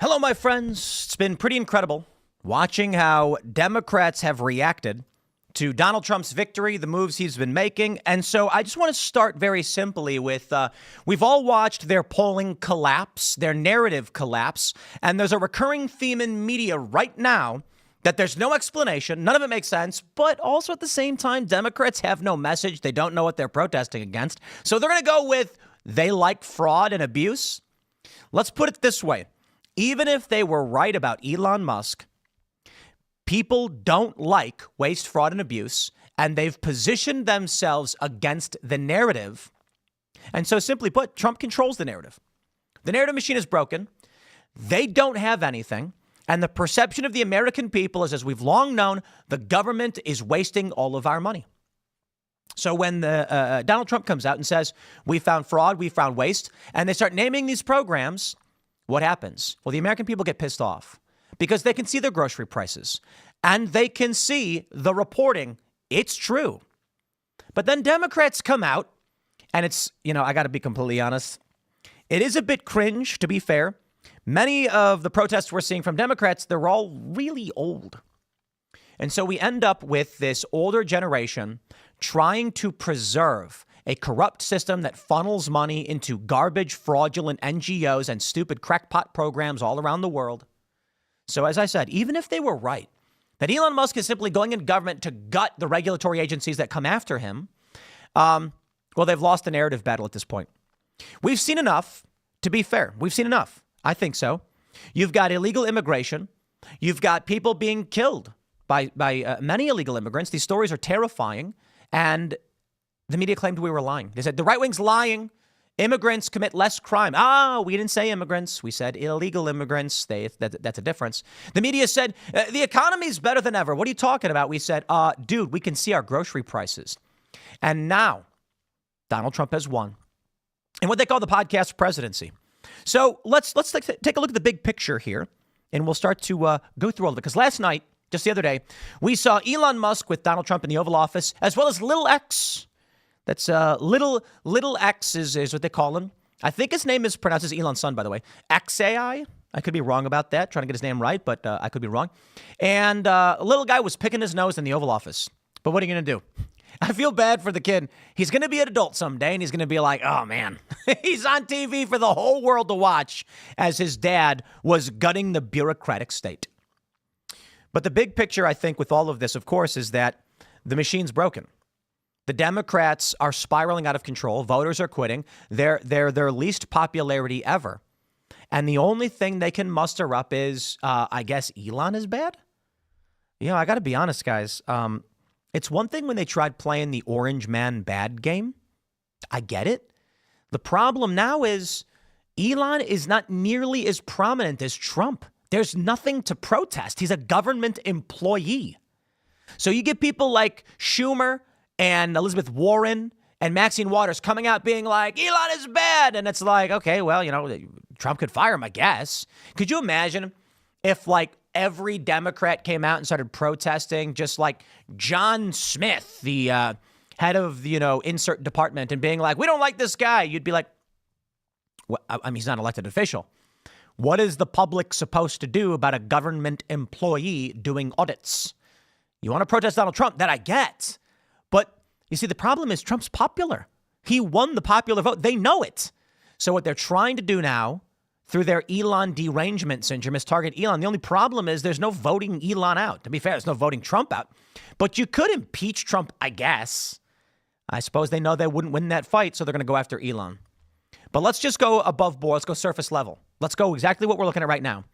Hello, my friends. It's been pretty incredible watching how Democrats have reacted to Donald Trump's victory, the moves he's been making. And so I just want to start very simply with we've all watched their polling collapse, their narrative collapse. And there's a recurring theme in media right now that there's no explanation. None of it makes sense. But also at the same time, Democrats have no message. They don't know what they're protesting against. So they're going to go with they like fraud and abuse. Let's put it this way. Even if they were right about Elon Musk, people don't like waste, fraud, and abuse, and they've positioned themselves against the narrative. And so simply put, Trump controls the narrative. The narrative machine is broken. They don't have anything. And the perception of the American people is, as we've long known, the government is wasting all of our money. So when Donald Trump comes out and says, we found fraud, we found waste, and they start naming these programs, what happens? Well, the American people get pissed off because they can see their grocery prices and they can see the reporting. It's true. But then Democrats come out and it's, I got to be completely honest. It is a bit cringe, to be fair. Many of the protests we're seeing from Democrats, they're all really old. And so we end up with this older generation trying to preserve a corrupt system that funnels money into garbage, fraudulent NGOs and stupid crackpot programs all around the world. So as I said, even if they were right, that Elon Musk is simply going in government to gut the regulatory agencies that come after him, well, they've lost the narrative battle at this point. We've seen enough, to be fair. We've seen enough. I think so. You've got illegal immigration. You've got people being killed by many illegal immigrants. These stories are terrifying. And the media claimed we were lying. They said the right wing's lying. Immigrants commit less crime. We didn't say immigrants. We said illegal immigrants. That's a difference. The media said the economy's better than ever. What are you talking about? We said, dude, we can see our grocery prices. And now Donald Trump has won in what they call the podcast presidency. So let's take a look at the big picture here, and we'll start to go through all of it. Because last night, just the other day, we saw Elon Musk with Donald Trump in the Oval Office, as well as Little X. That's little X is what they call him. I think his name is pronounced as Elon's son, by the way. XAI. I could be wrong about that, trying to get his name right, but I could be wrong. And a little guy was picking his nose in the Oval Office. But what are you going to do? I feel bad for the kid. He's going to be an adult someday, and he's going to be like, oh, man, he's on TV for the whole world to watch as his dad was gutting the bureaucratic state. But the big picture, I think, with all of this, of course, is that the machine's broken. The Democrats are spiraling out of control. Voters are quitting. They're their least popularity ever. And the only thing they can muster up is, I guess, Elon is bad. I got to be honest, guys. It's one thing when they tried playing the orange man bad game. I get it. The problem now is Elon is not nearly as prominent as Trump. There's nothing to protest. He's a government employee. So you get people like Schumer and Elizabeth Warren and Maxine Waters coming out being like, Elon is bad. And it's like, okay, well, Trump could fire him, I guess. Could you imagine if every Democrat came out and started protesting, just like John Smith, the head of, insert department, and being like, we don't like this guy. You'd be like, well, he's not an elected official. What is the public supposed to do about a government employee doing audits? You want to protest Donald Trump? That I get. But you see, the problem is Trump's popular. He won the popular vote. They know it. So what they're trying to do now through their Elon derangement syndrome is target Elon. The only problem is there's no voting Elon out. To be fair, there's no voting Trump out. But you could impeach Trump, I guess. I suppose they know they wouldn't win that fight, so they're going to go after Elon. But let's just go above board. Let's go surface level. Let's go exactly what we're looking at right now.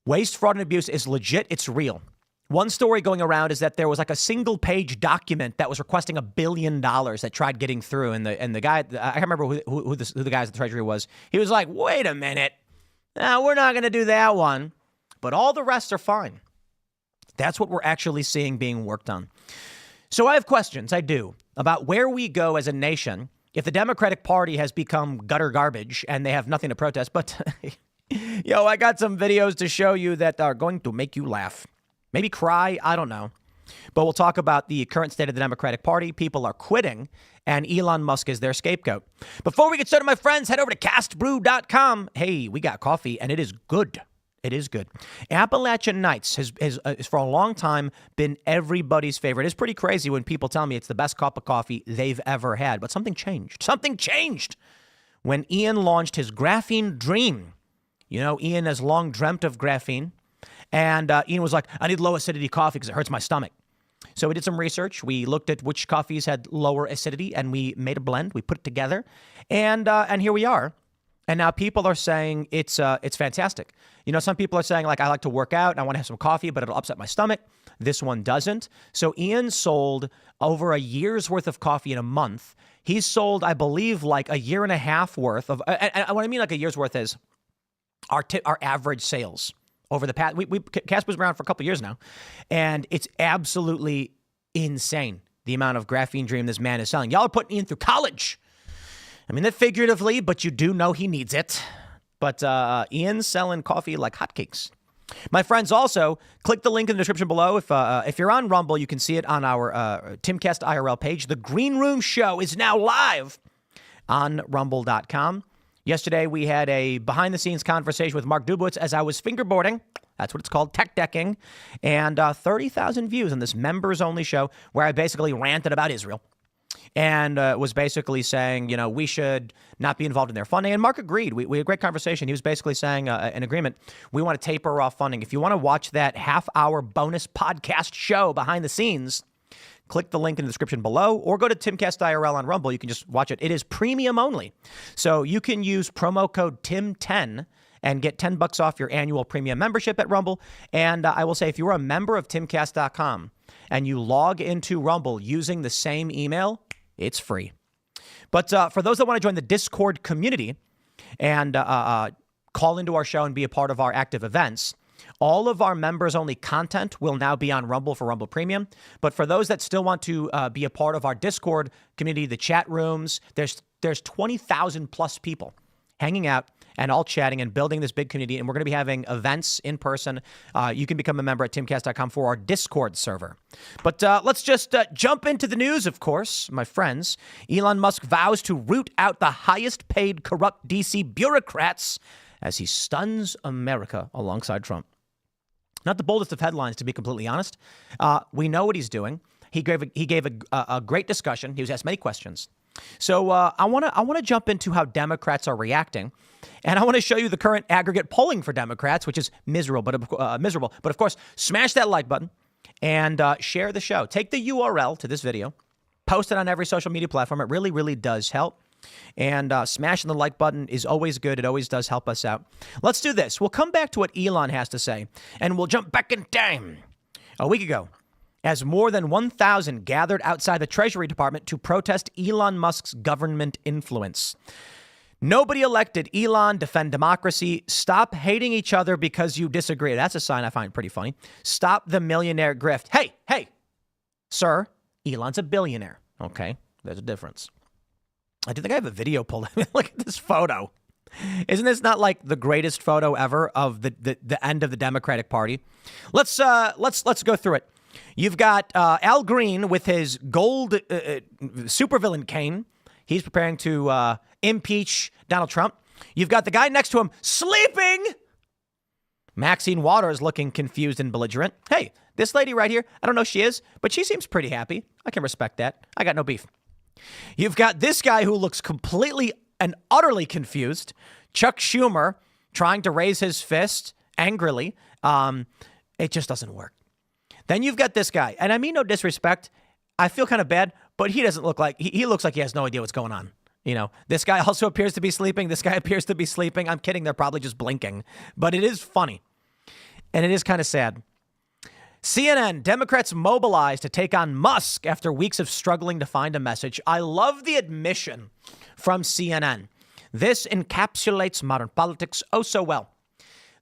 Waste, fraud, and abuse is legit. It's real. One story going around is that there was a single page document that was requesting $1 billion that tried getting through. And the guy, I can't remember who the guys at the Treasury was. He was like, wait a minute. No, we're not going to do that one. But all the rest are fine. That's what we're actually seeing being worked on. So I have questions. I do. About where we go as a nation if the Democratic Party has become gutter garbage and they have nothing to protest. But, I got some videos to show you that are going to make you laugh. Maybe cry. I don't know. But we'll talk about the current state of the Democratic Party. People are quitting, and Elon Musk is their scapegoat. Before we get started, my friends, head over to castbrew.com. Hey, we got coffee, and it is good. It is good. Appalachian Nights has for a long time been everybody's favorite. It's pretty crazy when people tell me it's the best cup of coffee they've ever had. But something changed. Something changed when Ian launched his Graphene Dream. You know, Ian has long dreamt of graphene. And Ian was like, I need low acidity coffee because it hurts my stomach. So we did some research. We looked at which coffees had lower acidity, and we made a blend. We put it together. And here we are. And now people are saying it's fantastic. You know, some people are saying, like, I like to work out and I want to have some coffee, but it'll upset my stomach. This one doesn't. So Ian sold over a year's worth of coffee in a month. He's sold, I believe, like a year and a half worth of, and what I mean like a year's worth is our average sales over the past, Casper's been around for a couple of years now, and it's absolutely insane the amount of Graphene Dream this man is selling. Y'all are putting Ian through college. I mean that figuratively, but you do know he needs it. But Ian's selling coffee like hotcakes. My friends, also, click the link in the description below. If you're on Rumble, you can see it on our Timcast IRL page. The Green Room Show is now live on rumble.com. Yesterday, we had a behind-the-scenes conversation with Mark Dubowitz as I was fingerboarding. That's what it's called, tech decking. And 30,000 views on this members-only show where I basically ranted about Israel. And was basically saying, you know, we should not be involved in their funding. And Mark agreed. We had a great conversation. He was basically saying an agreement. We want to taper off funding. If you want to watch that half-hour bonus podcast show behind the scenes, click the link in the description below or go to Timcast IRL on Rumble. You can just watch it. It is premium only. So you can use promo code TIM10 and get $10 off your annual premium membership at Rumble. And I will say, if you're a member of Timcast.com and you log into Rumble using the same email, it's free. But for those that want to join the Discord community and call into our show and be a part of our active events, all of our members-only content will now be on Rumble for Rumble Premium. But for those that still want to be a part of our Discord community, the chat rooms, there's 20,000 plus people hanging out and all chatting and building this big community. And we're going to be having events in person. You can become a member at timcast.com for our Discord server. But let's just jump into the news, of course, my friends. Elon Musk vows to root out the highest paid corrupt DC bureaucrats as he stuns America alongside Trump. Not the boldest of headlines, to be completely honest. We know what he's doing. He gave a great discussion. He was asked many questions. So I want to jump into how Democrats are reacting, and I want to show you the current aggregate polling for Democrats, which is miserable. But of course, smash that like button and share the show. Take the URL to this video, post it on every social media platform. It really, really does help. And smashing the like button is always good. It always does help us out. Let's do this. We'll come back to what Elon has to say, and we'll jump back in time. A week ago, as more than 1,000 gathered outside the Treasury Department to protest Elon Musk's government influence. Nobody elected Elon, defend democracy, stop hating each other because you disagree. That's a sign I find pretty funny. Stop the millionaire grift. Hey, sir, Elon's a billionaire. Okay, there's a difference. I do think I have a video pulled. Look at this photo. Isn't this not like the greatest photo ever of the end of the Democratic Party? Let's go through it. You've got Al Green with his gold supervillain cane. He's preparing to impeach Donald Trump. You've got the guy next to him sleeping. Maxine Waters looking confused and belligerent. Hey, this lady right here, I don't know who she is, but she seems pretty happy. I can respect that. I got no beef. You've got this guy who looks completely and utterly confused. Chuck Schumer trying to raise his fist angrily. It just doesn't work. Then you've got this guy, and I mean no disrespect. I feel kind of bad, but he doesn't look like, he looks like he has no idea what's going on. You know, this guy also appears to be sleeping. This guy appears to be sleeping. I'm kidding. They're probably just blinking, but it is funny. And it is kind of sad. CNN, Democrats mobilized to take on Musk after weeks of struggling to find a message. I love the admission from CNN. This encapsulates modern politics oh so well.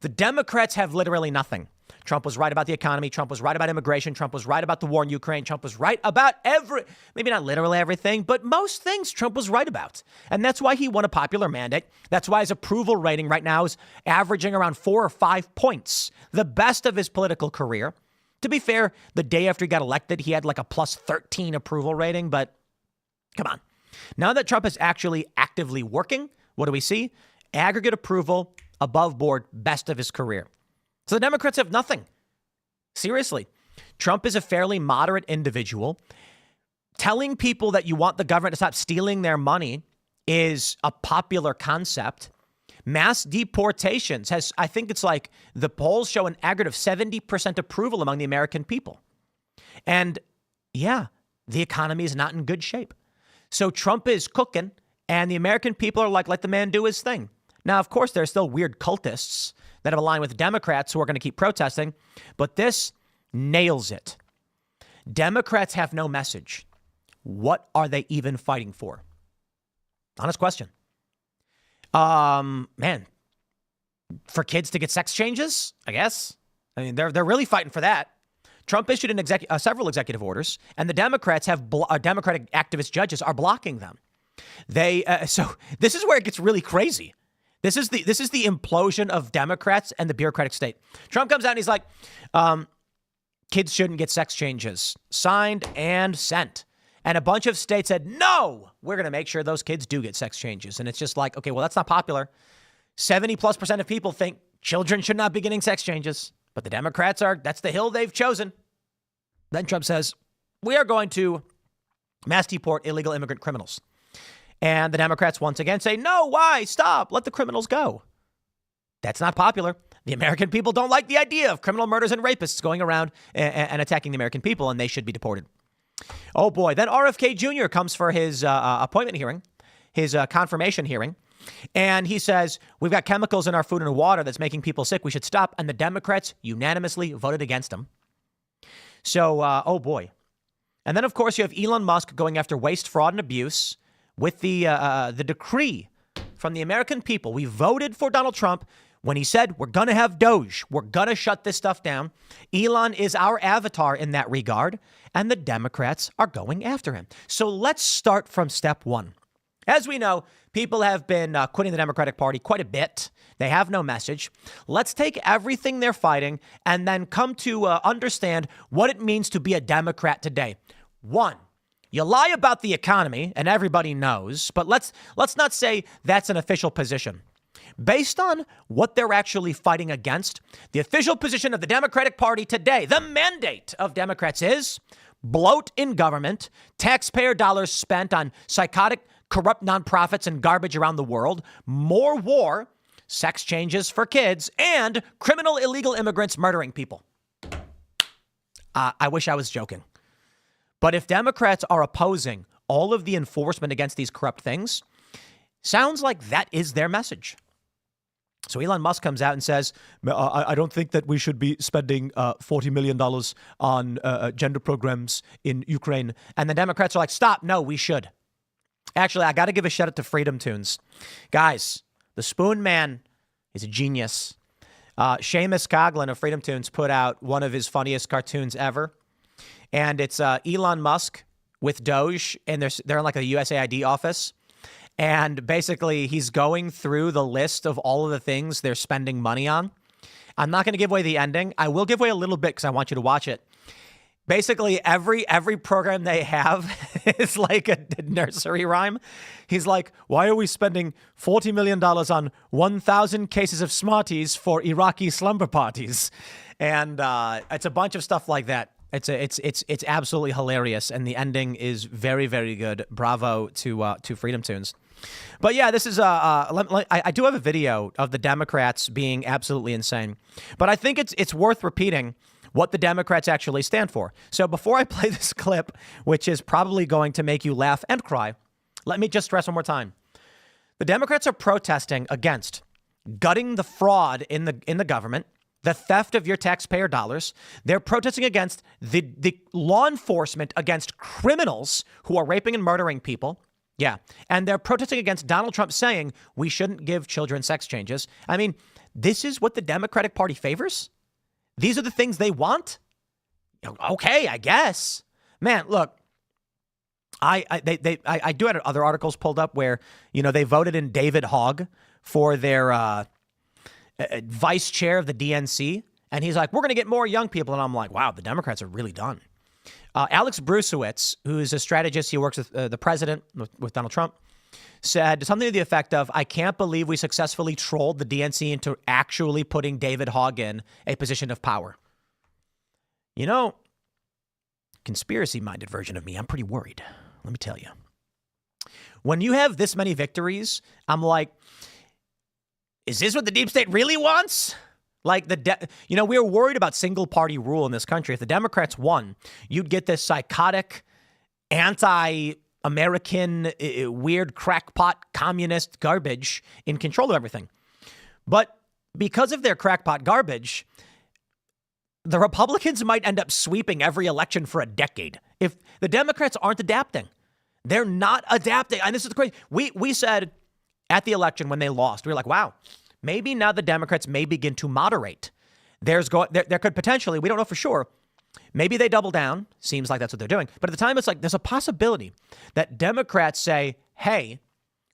The Democrats have literally nothing. Trump was right about the economy. Trump was right about immigration. Trump was right about the war in Ukraine. Trump was right about maybe not literally everything, but most things Trump was right about. And that's why he won a popular mandate. That's why his approval rating right now is averaging around 4 or 5 points, the best of his political career. To be fair, the day after he got elected, he had like a plus 13 approval rating, but come on. Now that Trump is actually actively working, what do we see? Aggregate approval, above board, best of his career. So the Democrats have nothing. Seriously. Trump is a fairly moderate individual. Telling people that you want the government to stop stealing their money is a popular concept. Mass deportations has, I think it's like the polls show an aggregate of 70% approval among the American people. And yeah, the economy is not in good shape. So Trump is cooking and the American people are like, let the man do his thing. Now, of course, there are still weird cultists that have aligned with Democrats who are going to keep protesting, but this nails it. Democrats have no message. What are they even fighting for? Honest question. Man, for kids to get sex changes, I guess. I mean, they're really fighting for that. Trump issued several executive orders, and the Democrats have Democratic activist judges are blocking them. So this is where it gets really crazy. This is the implosion of Democrats and the bureaucratic state. Trump comes out and he's like, kids shouldn't get sex changes. Signed and sent. And a bunch of states said, no, we're going to make sure those kids do get sex changes. And it's just like, okay, well, that's not popular. 70+% of people think children should not be getting sex changes. But the Democrats that's the hill they've chosen. Then Trump says, we are going to mass deport illegal immigrant criminals. And the Democrats once again say, no, why? Stop. Let the criminals go. That's not popular. The American people don't like the idea of criminal murders and rapists going around and attacking the American people, and they should be deported. Oh, boy. Then RFK Jr. comes for his appointment hearing, his confirmation hearing. And he says, we've got chemicals in our food and water that's making people sick. We should stop. And the Democrats unanimously voted against him. So, oh, boy. And then, of course, you have Elon Musk going after waste, fraud, and abuse with the decree from the American people. We voted for Donald Trump when he said, we're going to have Doge. We're going to shut this stuff down. Elon is our avatar in that regard. And the Democrats are going after him. So let's start from step one. As we know, people have been quitting the Democratic Party quite a bit. They have no message. Let's take everything they're fighting and then come to understand what it means to be a Democrat today. One, you lie about the economy, and everybody knows, but let's not say that's an official position. Based on what they're actually fighting against, the official position of the Democratic Party today, the mandate of Democrats is bloat in government, taxpayer dollars spent on psychotic, corrupt nonprofits and garbage around the world, more war, sex changes for kids, and criminal illegal immigrants murdering people. I wish I was joking. But if Democrats are opposing all of the enforcement against these corrupt things, sounds like that is their message. So Elon Musk comes out and says, I don't think that we should be spending $40 million on gender programs in Ukraine. And the Democrats are like, stop. No, we should. Actually, I got to give a shout out to Freedom Tunes. Guys, the Spoon Man is a genius. Seamus Coughlin of Freedom Tunes put out one of his funniest cartoons ever. And it's Elon Musk with Doge, and they're in like a USAID office. And basically, he's going through the list of all of the things they're spending money on. I'm not going to give away the ending. I will give away a little bit because I want you to watch it. Basically, every program they have is like a nursery rhyme. He's like, why are we spending $40 million on 1,000 cases of Smarties for Iraqi slumber parties? And it's a bunch of stuff like that. It's absolutely hilarious, and the ending is very, very good. Bravo to Freedom Tunes. But yeah, this is I do have a video of the Democrats being absolutely insane, but I think it's worth repeating what the Democrats actually stand for. So before I play this clip, which is probably going to make you laugh and cry, let me just stress one more time: the Democrats are protesting against gutting the fraud in the government, the theft of your taxpayer dollars. They're protesting against the law enforcement against criminals who are raping and murdering people. Yeah. And they're protesting against Donald Trump saying we shouldn't give children sex changes. I mean, this is what the Democratic Party favors. These are the things they want. Okay, I guess. Man, look, I do have other articles pulled up where, they voted in David Hogg for their vice chair of the DNC. And he's like, we're going to get more young people. And I'm like, wow, the Democrats are really done. Alex Bruesewitz, who is a strategist, he works with the president, with Donald Trump. said something to the effect of, I can't believe we successfully trolled the DNC into actually putting David Hogg in a position of power. You know, conspiracy-minded version of me, I'm pretty worried. Let me tell you. When you have this many victories, I'm like, is this what the deep state really wants? Like, we were worried about single-party rule in this country. If the Democrats won, you'd get this psychotic, anti-American, weird crackpot communist garbage in control of everything. But because of their crackpot garbage, the Republicans might end up sweeping every election for a decade. If the Democrats aren't adapting, they're not adapting. And this is crazy. We said at the election when they lost, we were like, wow, maybe now the Democrats may begin to moderate. There could potentially, we don't know for sure, maybe they double down. Seems like that's what they're doing. But at the time, it's like there's a possibility that Democrats say, hey,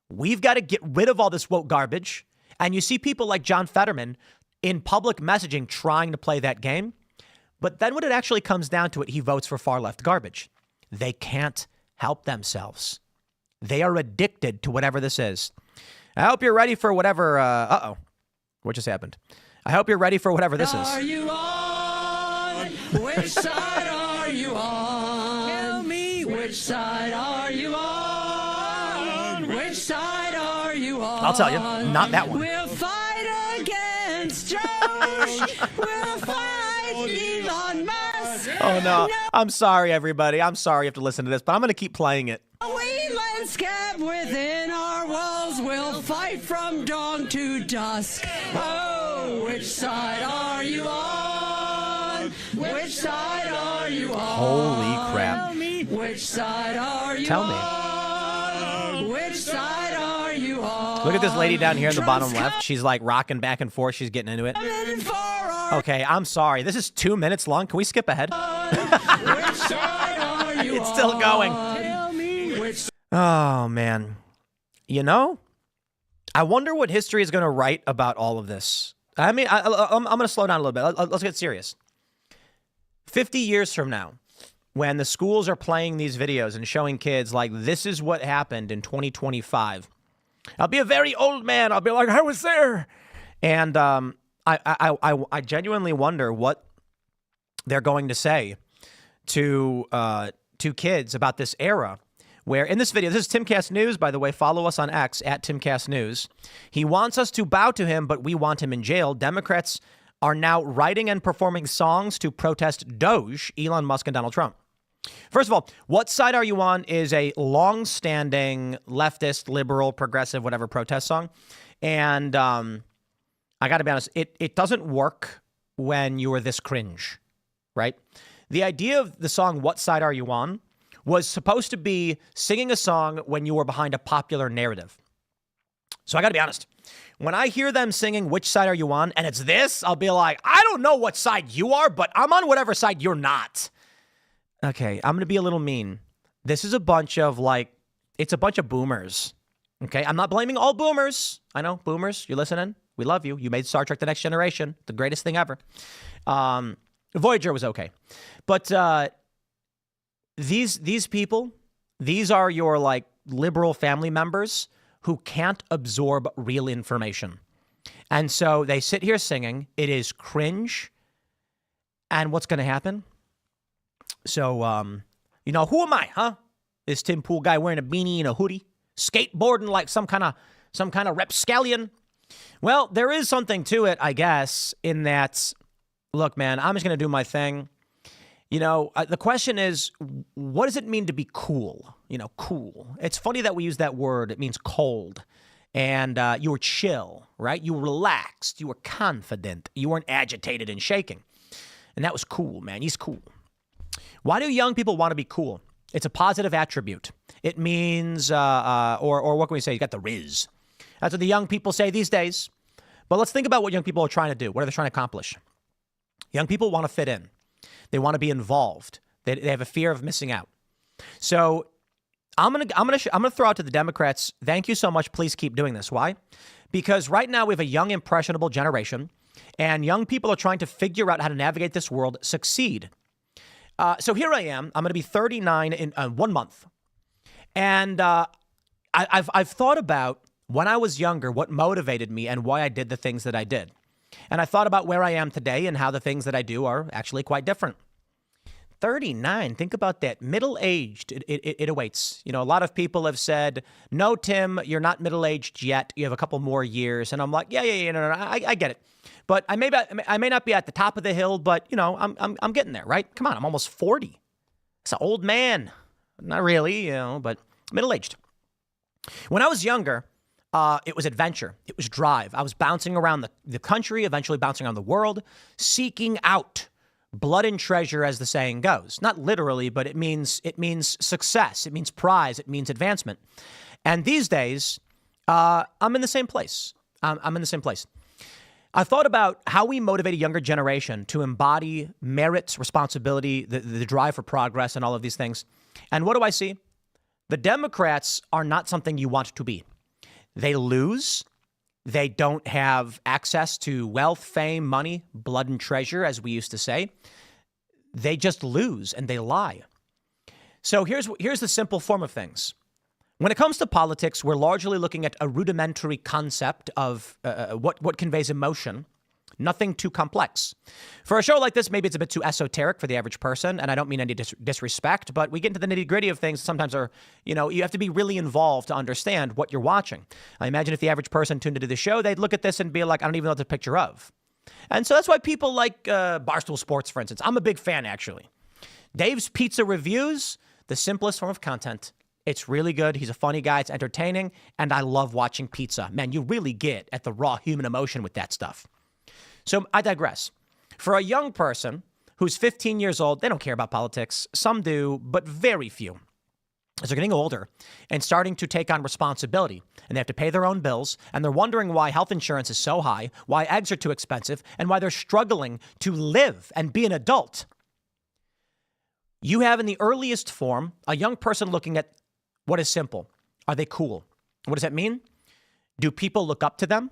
we've got to get rid of all this woke garbage. And you see people like John Fetterman in public messaging trying to play that game. But then when it actually comes down to it, he votes for far left garbage. They can't help themselves. They are addicted to whatever this is. I hope you're ready for whatever. What just happened? I hope you're ready for whatever this is. Are you on? Which side are you on? Tell me, which side are you on? Which side are you on? I'll tell you, not that one. We'll fight against Josh. We'll fight Elon Musk. Oh, no. I'm sorry, everybody. I'm sorry you have to listen to this, but I'm going to keep playing it. We landscape within our walls. We'll fight from dawn to dusk. Oh, which side are you on? Which side are you on? Holy crap. Tell me, which side are you Tell me. on? Which side are you on? Look at this lady down here in the bottom left. She's like rocking back and forth. She's getting into it. Okay, I'm sorry. This is 2 minutes long. Can we skip ahead? Which side are you It's still going. Tell me which. Oh, man. You know, I wonder what history is going to write about all of this. I mean, I'm going to slow down a little bit. Let's get serious. 50 years from now, when the schools are playing these videos and showing kids like, this is what happened in 2025, I'll be a very old man. I'll be like, I was there. And I genuinely wonder what they're going to say to kids about this era where in this video, this is Timcast News, by the way, follow us on X at Timcast News. He wants us to bow to him, but we want him in jail. Democrats are now writing and performing songs to protest Doge, Elon Musk, and Donald Trump. First of all, What Side Are You On is a long-standing leftist, liberal, progressive, whatever protest song. And I got to be honest, it doesn't work when you are this cringe, right? The idea of the song What Side Are You On was supposed to be singing a song when you were behind a popular narrative. So I got to be honest. When I hear them singing Which Side Are You On, and it's this, I'll be like, I don't know what side you are, but I'm on whatever side you're not. Okay, I'm going to be a little mean. This is a bunch of it's a bunch of boomers. Okay, I'm not blaming all boomers. I know, boomers, you're listening. We love you. You made Star Trek The Next Generation the greatest thing ever. Voyager was okay. But these people, these are your liberal family members who can't absorb real information. And so they sit here singing. It is cringe. And what's going to happen? So, who am I, huh? This Tim Pool guy wearing a beanie and a hoodie, skateboarding like some kind of rapscallion. Well, there is something to it, I guess, in that, look, man, I'm just going to do my thing. The question is, what does it mean to be cool? Cool. It's funny that we use that word. It means cold. And you were chill, right? You were relaxed. You were confident. You weren't agitated and shaking. And that was cool, man. He's cool. Why do young people want to be cool? It's a positive attribute. It means, or what can we say? You got the riz. That's what the young people say these days. But let's think about what young people are trying to do. What are they trying to accomplish? Young people want to fit in. They want to be involved. They have a fear of missing out. So I'm gonna throw out to the Democrats. Thank you so much. Please keep doing this. Why? Because right now we have a young, impressionable generation, and young people are trying to figure out how to navigate this world, succeed. So here I am. I'm going to be 39 in 1 month. And I've thought about when I was younger, what motivated me and why I did the things that I did. And I thought about where I am today and how the things that I do are actually quite different. 39, think about that. Middle-aged, it awaits. You know, a lot of people have said, no, Tim, you're not middle-aged yet. You have a couple more years. And I'm like, yeah, no, I get it. But I may not be at the top of the hill, but, you know, I'm getting there, right? Come on, I'm almost 40. It's an old man. Not really, you know, but middle-aged. When I was younger, it was adventure. It was drive. I was bouncing around the country, eventually bouncing around the world, seeking out blood and treasure, as the saying goes. Not literally, but it means success. It means prize. It means advancement. And these days, I'm in the same place. I'm in the same place. I thought about how we motivate a younger generation to embody merits, responsibility, the drive for progress, and all of these things. And what do I see? The Democrats are not something you want to be. They lose. They don't have access to wealth, fame, money, blood, and treasure, as we used to say. They just lose and they lie. So here's the simple form of things. When it comes to politics, we're largely looking at a rudimentary concept of what conveys emotion. Nothing too complex. For a show like this, maybe it's a bit too esoteric for the average person, and I don't mean any disrespect, but we get into the nitty-gritty of things. Sometimes you have to be really involved to understand what you're watching. I imagine if the average person tuned into the show, they'd look at this and be like, I don't even know what the picture of. And so that's why people like Barstool Sports, for instance. I'm a big fan, actually. Dave's Pizza Reviews, the simplest form of content. It's really good. He's a funny guy. It's entertaining, and I love watching pizza. Man, you really get at the raw human emotion with that stuff. So I digress. For a young person who's 15 years old, they don't care about politics. Some do, but very few. As they're getting older and starting to take on responsibility, and they have to pay their own bills, and they're wondering why health insurance is so high, why eggs are too expensive, and why they're struggling to live and be an adult. You have in the earliest form a young person looking at what is simple. Are they cool? What does that mean? Do people look up to them?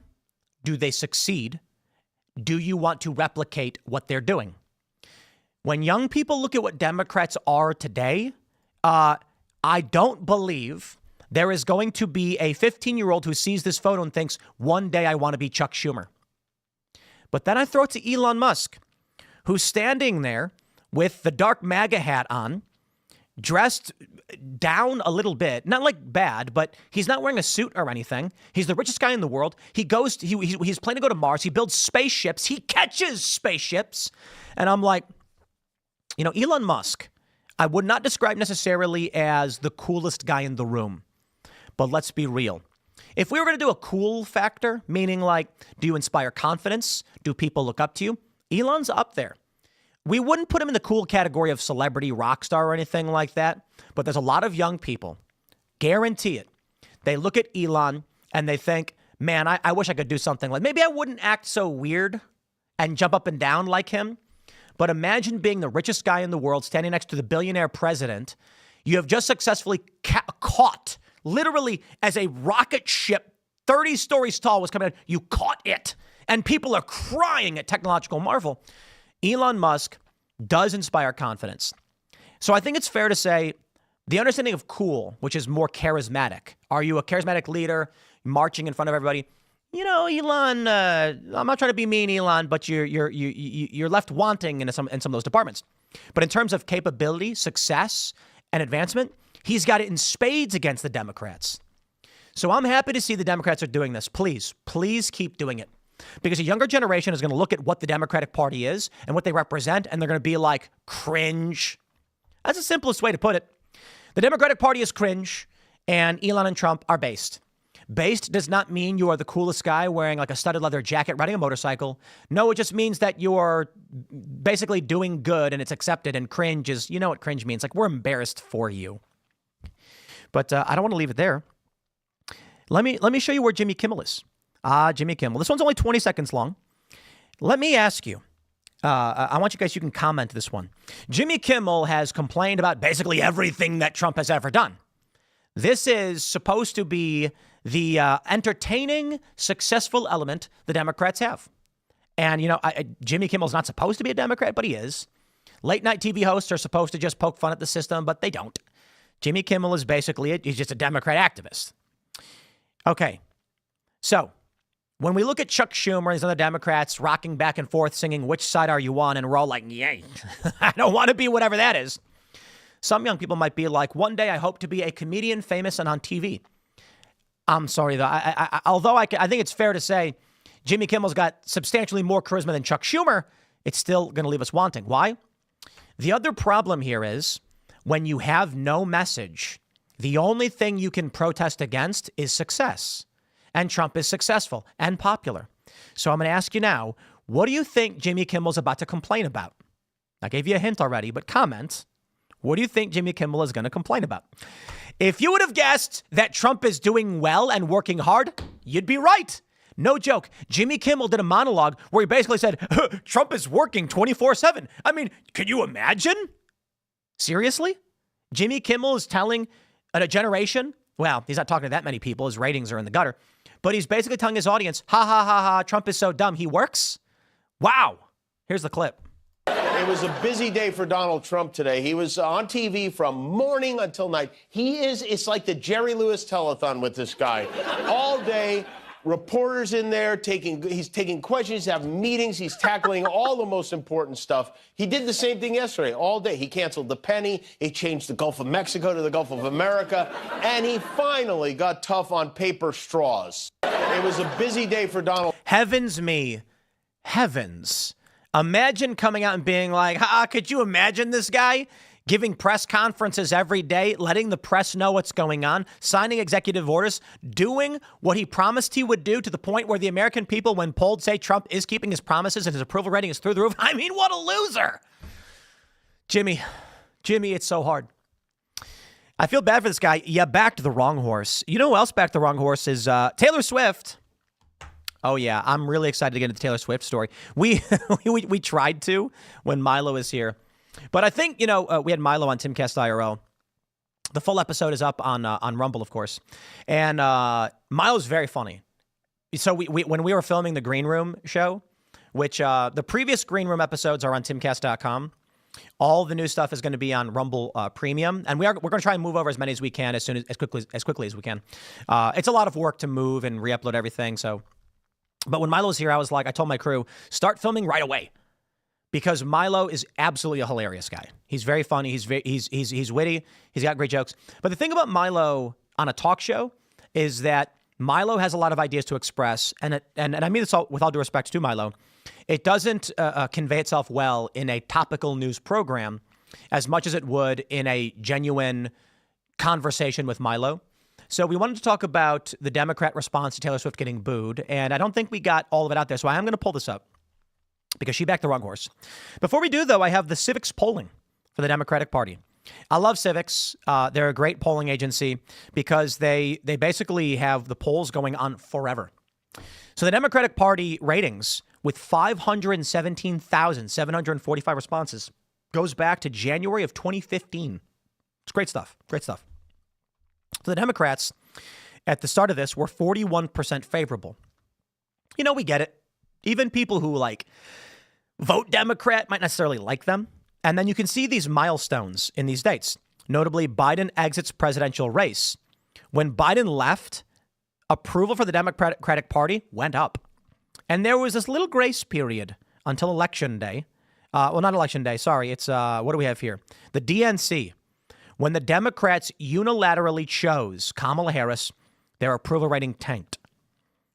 Do they succeed? Do you want to replicate what they're doing? When young people look at what Democrats are today, I don't believe there is going to be a 15-year-old who sees this photo and thinks, one day I want to be Chuck Schumer. But then I throw it to Elon Musk, who's standing there with the dark MAGA hat on, dressed down a little bit, not like bad, but he's not wearing a suit or anything. He's the richest guy in the world. He's planning to go to Mars. He builds spaceships. He catches spaceships. And I'm like, you know, Elon Musk, I would not describe necessarily as the coolest guy in the room, but let's be real. If we were going to do a cool factor, meaning like, do you inspire confidence? Do people look up to you? Elon's up there. We wouldn't put him in the cool category of celebrity rock star or anything like that, but there's a lot of young people, guarantee it. They look at Elon and they think, man, I wish I could do something like, maybe I wouldn't act so weird and jump up and down like him, but imagine being the richest guy in the world standing next to the billionaire president. You have just successfully caught, literally as a rocket ship 30 stories tall was coming in, you caught it. And people are crying at technological marvel. Elon Musk does inspire confidence. So I think it's fair to say the understanding of cool, which is more charismatic. Are you a charismatic leader marching in front of everybody? You know, Elon, I'm not trying to be mean, Elon, but you're left wanting in some of those departments. But in terms of capability, success, and advancement, he's got it in spades against the Democrats. So I'm happy to see the Democrats are doing this. Please keep doing it. Because a younger generation is going to look at what the Democratic Party is and what they represent, and they're going to be like, cringe. That's the simplest way to put it. The Democratic Party is cringe, and Elon and Trump are based. Based does not mean you are the coolest guy wearing like a studded leather jacket riding a motorcycle. No, it just means that you're basically doing good and it's accepted, and cringe is, you know what cringe means. Like, we're embarrassed for you. But I don't want to leave it there. Let me show you where Jimmy Kimmel is. Jimmy Kimmel. This one's only 20 seconds long. Let me ask you. I want you guys, you can comment this one. Jimmy Kimmel has complained about basically everything that Trump has ever done. This is supposed to be the entertaining, successful element the Democrats have. And, you know, Jimmy Kimmel's not supposed to be a Democrat, but he is. Late night TV hosts are supposed to just poke fun at the system, but they don't. Jimmy Kimmel is basically he's just a Democrat activist. Okay, so when we look at Chuck Schumer and these other Democrats rocking back and forth singing, which side are you on? And we're all like, yay, I don't want to be whatever that is. Some young people might be like, one day I hope to be a comedian famous and on TV. I'm sorry, though. I think it's fair to say Jimmy Kimmel's got substantially more charisma than Chuck Schumer. It's still going to leave us wanting. Why? The other problem here is when you have no message, the only thing you can protest against is success. And Trump is successful and popular. So I'm going to ask you now, what do you think Jimmy Kimmel's about to complain about? I gave you a hint already, but comment. What do you think Jimmy Kimmel is going to complain about? If you would have guessed that Trump is doing well and working hard, you'd be right. No joke. Jimmy Kimmel did a monologue where he basically said, Trump is working 24/7. I mean, can you imagine? Seriously? Jimmy Kimmel is telling a generation, well, he's not talking to that many people. His ratings are in the gutter. But he's basically telling his audience, ha, ha, ha, ha, Trump is so dumb. He works? Wow. Here's the clip. It was a busy day for Donald Trump today. He was on TV from morning until night. It's like the Jerry Lewis telethon with this guy. All day, reporters in there he's taking questions, he's having meetings, he's tackling all the most important stuff. He did the same thing yesterday, all day. He canceled the penny, he changed the Gulf of Mexico to the Gulf of America, and he finally got tough on paper straws. It was a busy day for Donald. Heavens me. Heavens. Imagine coming out and being like, could you imagine this guy giving press conferences every day, letting the press know what's going on, signing executive orders, doing what he promised he would do to the point where the American people, when polled, say Trump is keeping his promises and his approval rating is through the roof. I mean, what a loser. Jimmy, it's so hard. I feel bad for this guy. You backed the wrong horse. You know who else backed the wrong horse is Taylor Swift. Oh, yeah. I'm really excited to get into the Taylor Swift story. We tried to when Milo was here. But I think, we had Milo on Timcast IRL. The full episode is up on Rumble, of course. And Milo's very funny. So when we were filming the Green Room show, which the previous Green Room episodes are on timcast.com. All the new stuff is going to be on Rumble Premium. And we're going to try and move over as many as we can as quickly as we can. It's a lot of work to move and re-upload everything. But when Milo was here, I told my crew, start filming right away. Because Milo is absolutely a hilarious guy. He's very funny. He's witty. He's got great jokes. But the thing about Milo on a talk show is that Milo has a lot of ideas to express. And I mean this with all due respect to Milo. It doesn't convey itself well in a topical news program as much as it would in a genuine conversation with Milo. So we wanted to talk about the Democrat response to Taylor Swift getting booed. And I don't think we got all of it out there. So I am going to pull this up because she backed the wrong horse. Before we do, though, I have the Civics polling for the Democratic Party. I love Civics. They're a great polling agency because they basically have the polls going on forever. So the Democratic Party ratings with 517,745 responses goes back to January of 2015. It's great stuff. Great stuff. So the Democrats at the start of this were 41% favorable. We get it. Even people who vote Democrat might necessarily like them. And then you can see these milestones in these dates. Notably, Biden exits presidential race. When Biden left, approval for the Democratic Party went up. And there was this little grace period until Election Day. Not Election Day. Sorry. It's what do we have here? The DNC. When the Democrats unilaterally chose Kamala Harris, their approval rating tanked.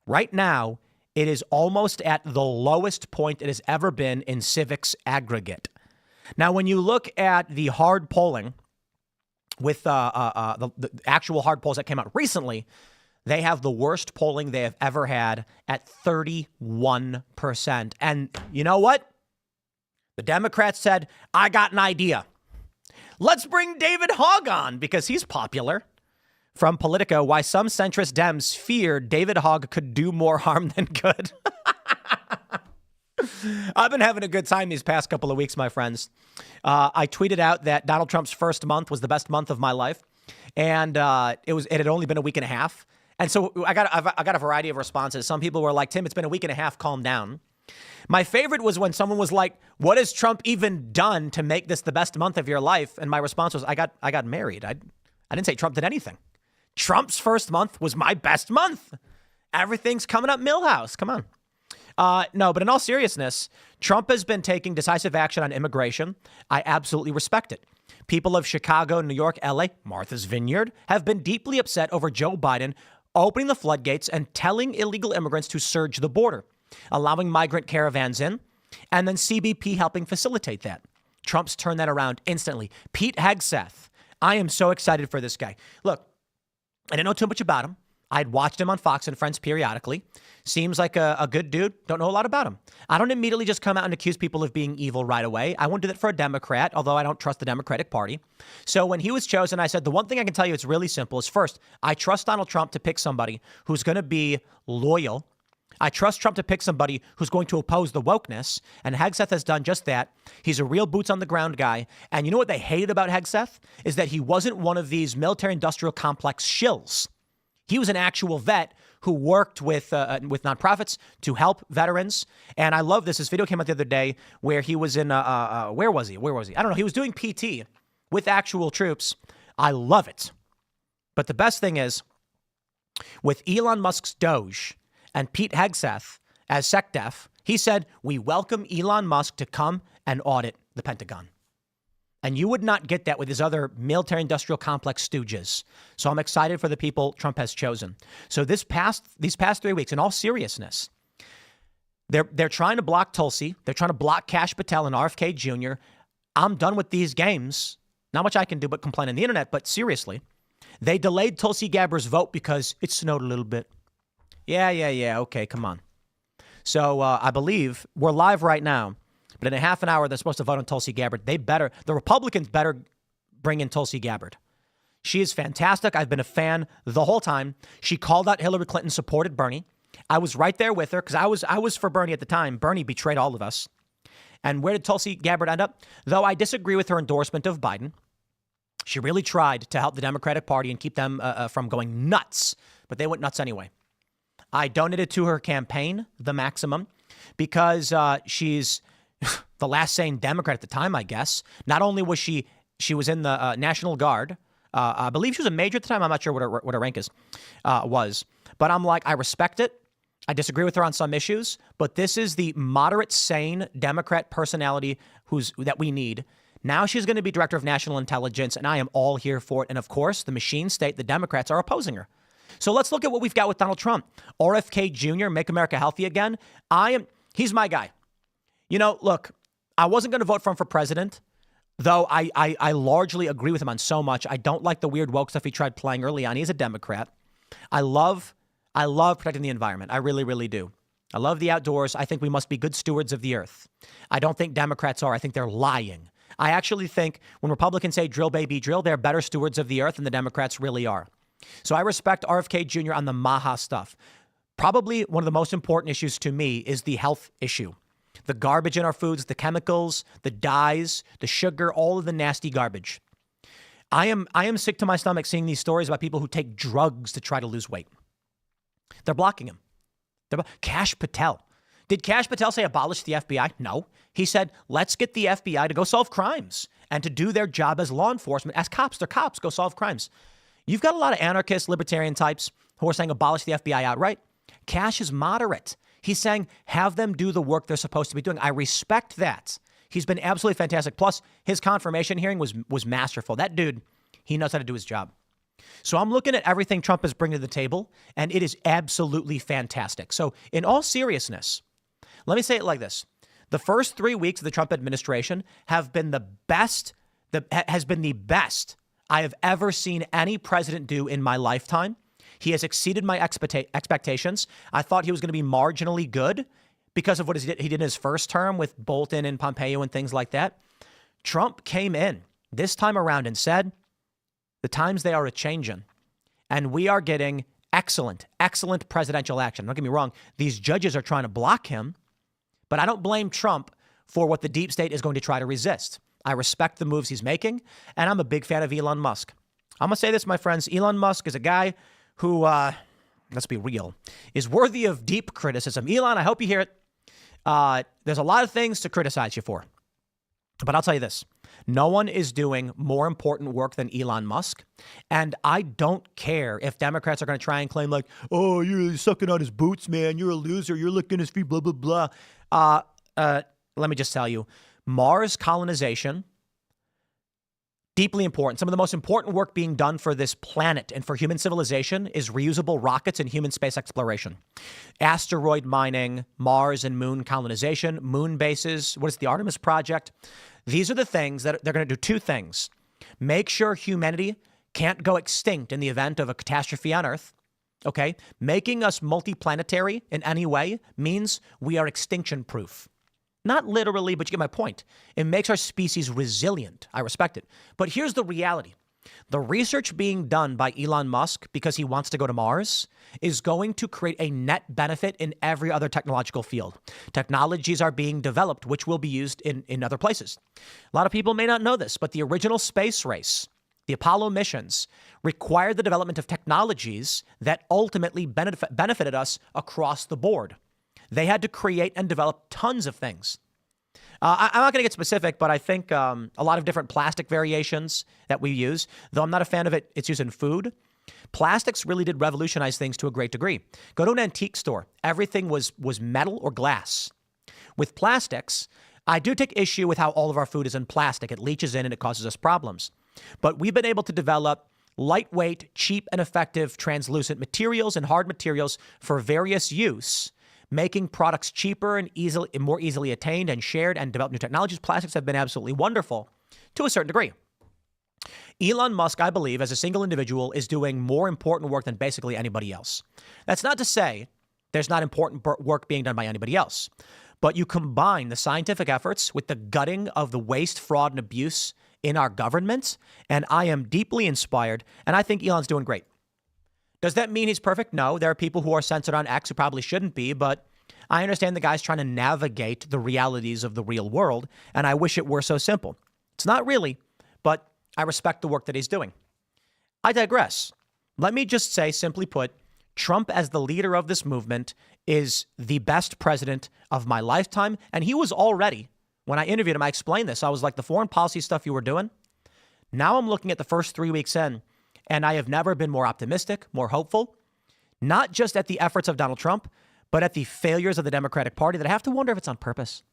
Right now, it is almost at the lowest point it has ever been in Civics aggregate. Now, when you look at the hard polling with the actual hard polls that came out recently, they have the worst polling they have ever had at 31%. And you know what? The Democrats said, I got an idea. Let's bring David Hogg on because he's popular. From Politico, why some centrist Dems fear David Hogg could do more harm than good. I've been having a good time these past couple of weeks, my friends. I tweeted out that Donald Trump's first month was the best month of my life. And it had only been a week and a half. And so I got a variety of responses. Some people were like, Tim, it's been a week and a half. Calm down. My favorite was when someone was like, what has Trump even done to make this the best month of your life? And my response was, I got married. I didn't say Trump did anything. Trump's first month was my best month. Everything's coming up Milhouse. Come on. No, but in all seriousness, Trump has been taking decisive action on immigration. I absolutely respect it. People of Chicago, New York, LA, Martha's Vineyard have been deeply upset over Joe Biden opening the floodgates and telling illegal immigrants to surge the border, allowing migrant caravans in, and then CBP helping facilitate that. Trump's turned that around instantly. Pete Hegseth. I am so excited for this guy. Look, I didn't know too much about him. I'd watched him on Fox and Friends periodically. Seems like a good dude. Don't know a lot about him. I don't immediately just come out and accuse people of being evil right away. I won't do that for a Democrat, although I don't trust the Democratic Party. So when he was chosen, I said, the one thing I can tell you, it's really simple, is first, I trust Donald Trump to pick somebody who's going to be loyal. I trust Trump to pick somebody who's going to oppose the wokeness, and Hegseth has done just that. He's a real boots-on-the-ground guy, and you know what they hated about Hegseth? Is that he wasn't one of these military-industrial complex shills. He was an actual vet who worked with nonprofits to help veterans, and I love this. This video came out the other day where he was in, where was he? I don't know. He was doing PT with actual troops. I love it. But the best thing is, with Elon Musk's Doge and Pete Hegseth as SecDef, he said, we welcome Elon Musk to come and audit the Pentagon. And you would not get that with his other military-industrial complex stooges. So I'm excited for the people Trump has chosen. So these past 3 weeks, in all seriousness, they're trying to block Tulsi. They're trying to block Kash Patel and RFK Jr. I'm done with these games. Not much I can do but complain on the internet. But seriously, they delayed Tulsi Gabbard's vote because it snowed a little bit. Yeah. Okay, come on. So I believe we're live right now. But in a half an hour, they're supposed to vote on Tulsi Gabbard. The Republicans better bring in Tulsi Gabbard. She is fantastic. I've been a fan the whole time. She called out Hillary Clinton, supported Bernie. I was right there with her because I was for Bernie at the time. Bernie betrayed all of us. And where did Tulsi Gabbard end up? Though I disagree with her endorsement of Biden, she really tried to help the Democratic Party and keep them from going nuts. But they went nuts anyway. I donated to her campaign, the maximum, because she's the last sane Democrat at the time, I guess. Not only was she was in the National Guard. I believe she was a major at the time. I'm not sure what her rank was. But I'm like, I respect it. I disagree with her on some issues. But this is the moderate, sane Democrat personality that we need. Now she's going to be director of national intelligence, and I am all here for it. And of course, the machine state, the Democrats, are opposing her. So let's look at what we've got with Donald Trump. RFK Jr., Make America Healthy Again. He's my guy. You know, look, I wasn't going to vote for him for president, though I largely agree with him on so much. I don't like the weird woke stuff he tried playing early on. He's a Democrat. I love protecting the environment. I really, really do. I love the outdoors. I think we must be good stewards of the earth. I don't think Democrats are. I think they're lying. I actually think when Republicans say drill, baby, drill, they're better stewards of the earth than the Democrats really are. So I respect RFK Jr. on the Maha stuff. Probably one of the most important issues to me is the health issue. The garbage in our foods, the chemicals, the dyes, the sugar, all of the nasty garbage. I am sick to my stomach seeing these stories about people who take drugs to try to lose weight. They're blocking him. Kash Patel. Did Kash Patel say abolish the FBI? No. He said, let's get the FBI to go solve crimes and to do their job as law enforcement. As cops, they're cops, go solve crimes. You've got a lot of anarchist, libertarian types who are saying abolish the FBI outright. Kash is moderate. He's saying have them do the work they're supposed to be doing. I respect that. He's been absolutely fantastic. Plus, his confirmation hearing was masterful. That dude, he knows how to do his job. So I'm looking at everything Trump is bringing to the table, and it is absolutely fantastic. So in all seriousness, let me say it like this. The first 3 weeks of the Trump administration have been the best I have ever seen any president do in my lifetime. He has exceeded my expectations. I thought he was going to be marginally good because of what he did in his first term with Bolton and Pompeo and things like that. Trump came in this time around and said, the times they are a-changin', and we are getting excellent presidential action. Don't get me wrong. These judges are trying to block him, but I don't blame Trump for what the deep state is going to try to resist. I respect the moves he's making, and I'm a big fan of Elon Musk. I'm going to say this, my friends. Elon Musk is a guy who, let's be real, is worthy of deep criticism. Elon, I hope you hear it. There's a lot of things to criticize you for. But I'll tell you this. No one is doing more important work than Elon Musk. And I don't care if Democrats are going to try and claim like, oh, you're sucking on his boots, man. You're a loser. You're licking his feet, blah, blah, blah. Let me just tell you, Mars colonization, deeply important. Some of the most important work being done for this planet and for human civilization is reusable rockets and human space exploration. Asteroid mining, Mars and moon colonization, moon bases. What is the Artemis Project? These are the things that they're going to do. Two things. Make sure humanity can't go extinct in the event of a catastrophe on Earth. Okay? Making us multiplanetary in any way means we are extinction proof. Not literally, but you get my point. It makes our species resilient. I respect it. But here's the reality. The research being done by Elon Musk because he wants to go to Mars is going to create a net benefit in every other technological field. Technologies are being developed, which will be used in other places. A lot of people may not know this, but the original space race, the Apollo missions, required the development of technologies that ultimately benefited us across the board. They had to create and develop tons of things. I'm not going to get specific, but I think a lot of different plastic variations that we use, though I'm not a fan of it, it's used in food. Plastics really did revolutionize things to a great degree. Go to an antique store. Everything was metal or glass. With plastics, I do take issue with how all of our food is in plastic. It leaches in and it causes us problems. But we've been able to develop lightweight, cheap, and effective translucent materials and hard materials for various use, making products cheaper and more easily attained and shared, and develop new technologies. Plastics have been absolutely wonderful to a certain degree. Elon Musk, I believe, as a single individual, is doing more important work than basically anybody else. That's not to say there's not important work being done by anybody else, but you combine the scientific efforts with the gutting of the waste, fraud, and abuse in our government, and I am deeply inspired, and I think Elon's doing great. Does that mean he's perfect? No. There are people who are censored on X who probably shouldn't be, but I understand the guy's trying to navigate the realities of the real world, and I wish it were so simple. It's not really, but I respect the work that he's doing. I digress. Let me just say, simply put, Trump as the leader of this movement is the best president of my lifetime, and he was already, when I interviewed him, I explained this. I was like, the foreign policy stuff you were doing, now I'm looking at the first 3 weeks in, and I have never been more optimistic, more hopeful, not just at the efforts of Donald Trump, but at the failures of the Democratic Party that I have to wonder if it's on purpose.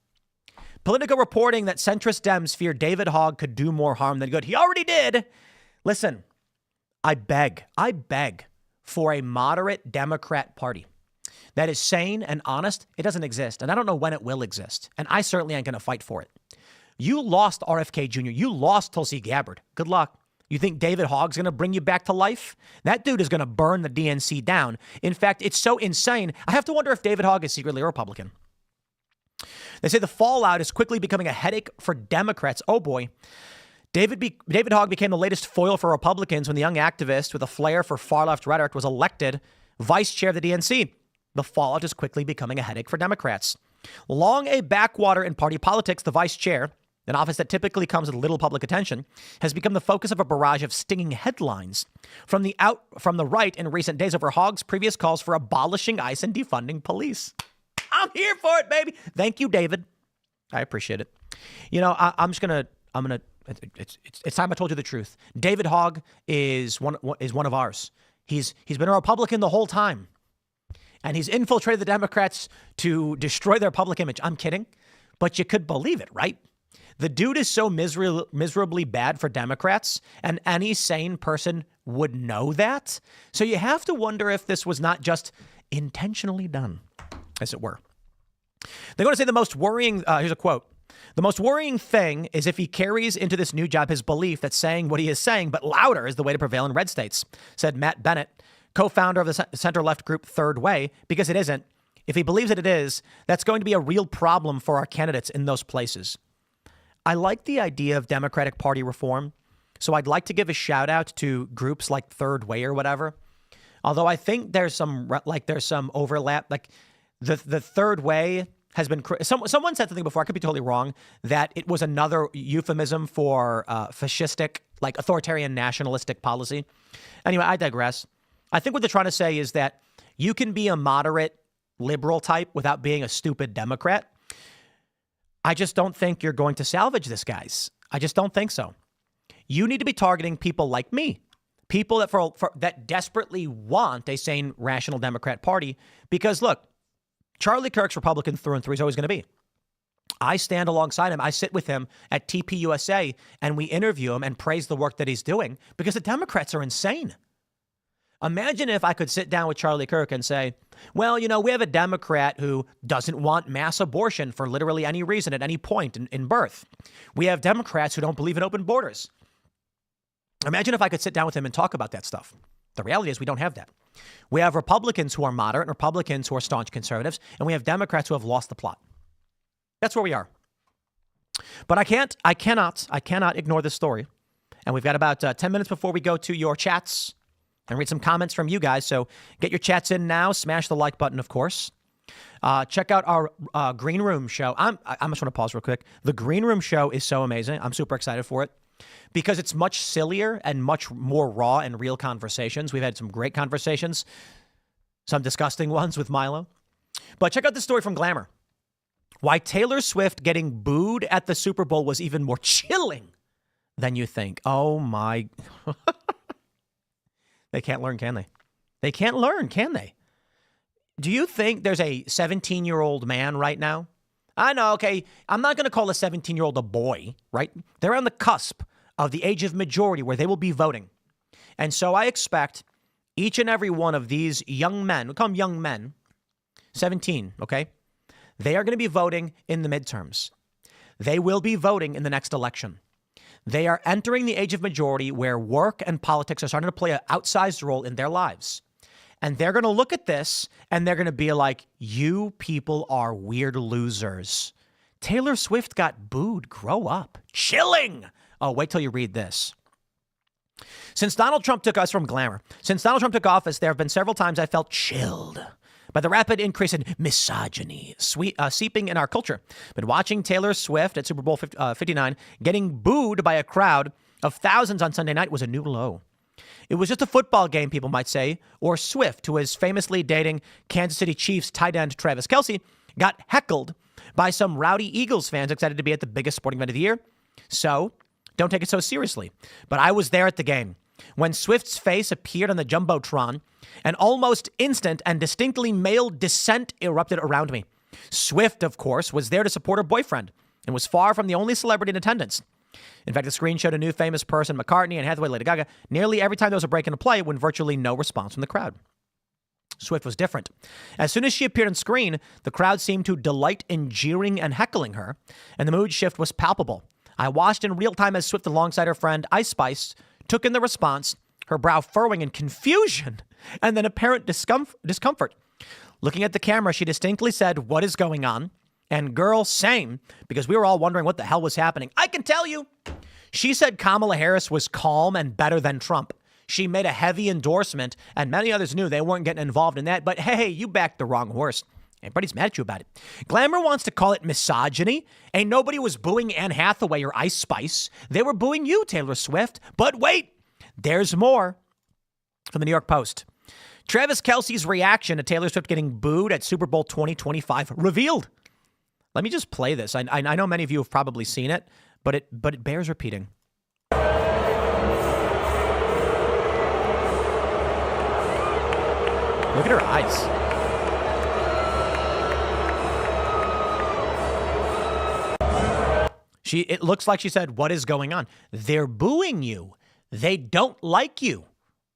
Politico reporting that centrist Dems fear David Hogg could do more harm than good. He already did. Listen, I beg for a moderate Democrat Party that is sane and honest. It doesn't exist, and I don't know when it will exist, and I certainly ain't going to fight for it. You lost RFK Jr. You lost Tulsi Gabbard. Good luck. You think David Hogg's going to bring you back to life? That dude is going to burn the DNC down. In fact, it's so insane. I have to wonder if David Hogg is secretly a Republican. They say the fallout is quickly becoming a headache for Democrats. Oh, boy. David Hogg became the latest foil for Republicans when the young activist with a flair for far-left rhetoric was elected vice chair of the DNC. The fallout is quickly becoming a headache for Democrats. Long a backwater in party politics, the vice chair, an office that typically comes with little public attention, has become the focus of a barrage of stinging headlines from the right in recent days over Hogg's previous calls for abolishing ICE and defunding police. I'm here for it, baby. Thank you, David. I appreciate it. You know, it's time I told you the truth. David Hogg is one of ours. He's been a Republican the whole time, and he's infiltrated the Democrats to destroy their public image. I'm kidding, but you could believe it, right? The dude is so miserably bad for Democrats, and any sane person would know that. So you have to wonder if this was not just intentionally done, as it were. They're going to say the most worrying, here's a quote. The most worrying thing is if he carries into this new job his belief that saying what he is saying, but louder, is the way to prevail in red states, said Matt Bennett, co-founder of the center-left group Third Way, because it isn't. If he believes that it is, that's going to be a real problem for our candidates in those places. I like the idea of Democratic Party reform, so I'd like to give a shout out to groups like Third Way or whatever. Although I think there's some overlap. Like the Third Way has been. Someone said something before. I could be totally wrong. That it was another euphemism for fascistic, like authoritarian, nationalistic policy. Anyway, I digress. I think what they're trying to say is that you can be a moderate liberal type without being a stupid Democrat. I just don't think you're going to salvage this, guys. I just don't think so. You need to be targeting people like me, people that that desperately want a sane, rational Democrat Party. Because look, Charlie Kirk's Republican through and through. He's always going to be. I stand alongside him. I sit with him at TPUSA and we interview him and praise the work that he's doing because the Democrats are insane. Imagine if I could sit down with Charlie Kirk and say, well, you know, we have a Democrat who doesn't want mass abortion for literally any reason at any point in birth. We have Democrats who don't believe in open borders. Imagine if I could sit down with him and talk about that stuff. The reality is we don't have that. We have Republicans who are moderate and Republicans who are staunch conservatives, and we have Democrats who have lost the plot. That's where we are. But I cannot ignore this story. And we've got about 10 minutes before we go to your chats and read some comments from you guys. So get your chats in now. Smash the like button, of course. Check out our Green Room show. I just want to pause real quick. The Green Room show is so amazing. I'm super excited for it because it's much sillier and much more raw and real conversations. We've had some great conversations, some disgusting ones with Milo. But check out this story from Glamour. Why Taylor Swift getting booed at the Super Bowl was even more chilling than you think. Oh, my. They can't learn, can they? They can't learn, can they? Do you think there's a 17-year-old man right now? I know, okay, I'm not going to call a 17-year-old a boy, right? They're on the cusp of the age of majority where they will be voting. And so I expect each and every one of these young men, we call them young men, 17, okay? They are going to be voting in the midterms. They will be voting in the next election. They are entering the age of majority where work and politics are starting to play an outsized role in their lives. And they're going to look at this and they're going to be like, you people are weird losers. Taylor Swift got booed. Grow up. Chilling. Oh, wait till you read this. Since Donald Trump took office, there have been several times I felt chilled by the rapid increase in misogyny seeping in our culture. But watching Taylor Swift at Super Bowl 59 getting booed by a crowd of thousands on Sunday night was a new low. It was just a football game, people might say, or Swift, who is famously dating Kansas City Chiefs tight end Travis Kelce, got heckled by some rowdy Eagles fans excited to be at the biggest sporting event of the year. So don't take it so seriously. But I was there at the game. When Swift's face appeared on the Jumbotron, an almost instant and distinctly male dissent erupted around me. Swift, of course, was there to support her boyfriend and was far from the only celebrity in attendance. In fact, the screen showed a new famous person, McCartney and Hathaway, Lady Gaga, nearly every time there was a break in a play when virtually no response from the crowd. Swift was different. As soon as she appeared on screen, the crowd seemed to delight in jeering and heckling her, and the mood shift was palpable. I watched in real time as Swift, alongside her friend Ice Spice, took in the response, her brow furrowing in confusion and then apparent discomfort. Looking at the camera, she distinctly said, "What is going on?" And girl, same, because we were all wondering what the hell was happening. I can tell you. She said Kamala Harris was calm and better than Trump. She made a heavy endorsement, and many others knew they weren't getting involved in that. But hey, you backed the wrong horse. Everybody's mad at you about it. Glamour wants to call it misogyny. Ain't nobody was booing Anne Hathaway or Ice Spice. They were booing you, Taylor Swift. But wait, there's more. From the New York Post. Travis Kelce's reaction to Taylor Swift getting booed at Super Bowl 2025 revealed. Let me just play this. I know many of you have probably seen it, but it bears repeating. Look at her eyes. It looks like she said, "What is going on?" They're booing you. They don't like you.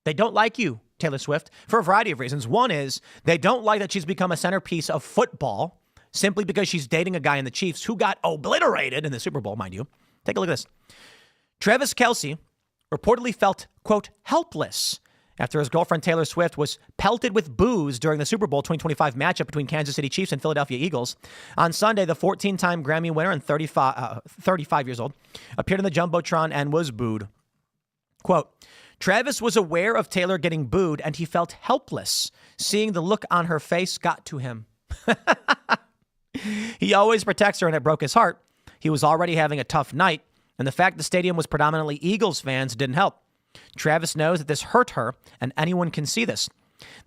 They don't like you, Taylor Swift, for a variety of reasons. One is they don't like that she's become a centerpiece of football simply because she's dating a guy in the Chiefs who got obliterated in the Super Bowl, mind you. Take a look at this. Travis Kelce reportedly felt, quote, helpless after his girlfriend Taylor Swift was pelted with boos during the Super Bowl 2025 matchup between Kansas City Chiefs and Philadelphia Eagles. On Sunday, the 14-time Grammy winner and 35 years old appeared in the Jumbotron and was booed. Quote, Travis was aware of Taylor getting booed and he felt helpless. Seeing the look on her face got to him. He always protects her and it broke his heart. He was already having a tough night, and the fact the stadium was predominantly Eagles fans didn't help. Travis knows that this hurt her, and anyone can see this.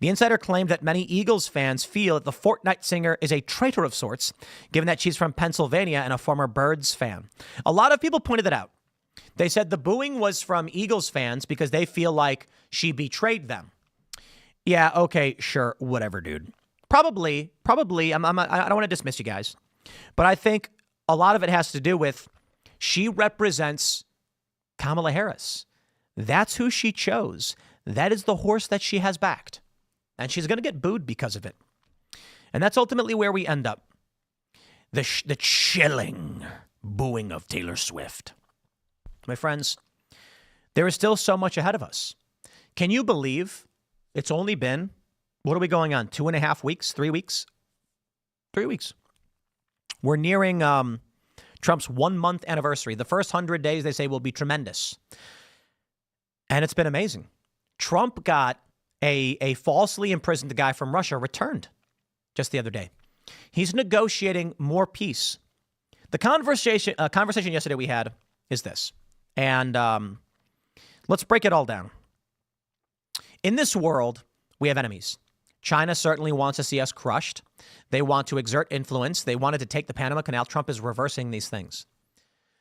The insider claimed that many Eagles fans feel that the Fortnite singer is a traitor of sorts, given that she's from Pennsylvania and a former Birds fan. A lot of people pointed that out. They said the booing was from Eagles fans because they feel like she betrayed them. Yeah, okay, sure, whatever, dude. Probably, I don't want to dismiss you guys, but I think a lot of it has to do with she represents Kamala Harris. That's who she chose. That is the horse that she has backed. And she's going to get booed because of it. And that's ultimately where we end up. The chilling booing of Taylor Swift. My friends, there is still so much ahead of us. Can you believe it's only been, what are we going on, 2.5 weeks, 3 weeks? 3 weeks. We're nearing Trump's 1-month anniversary. The first 100 days, they say, will be tremendous. And it's been amazing. Trump got a falsely imprisoned guy from Russia returned just the other day. He's negotiating more peace. The conversation yesterday we had is this. And let's break it all down. In this world, we have enemies. China certainly wants to see us crushed. They want to exert influence. They wanted to take the Panama Canal. Trump is reversing these things.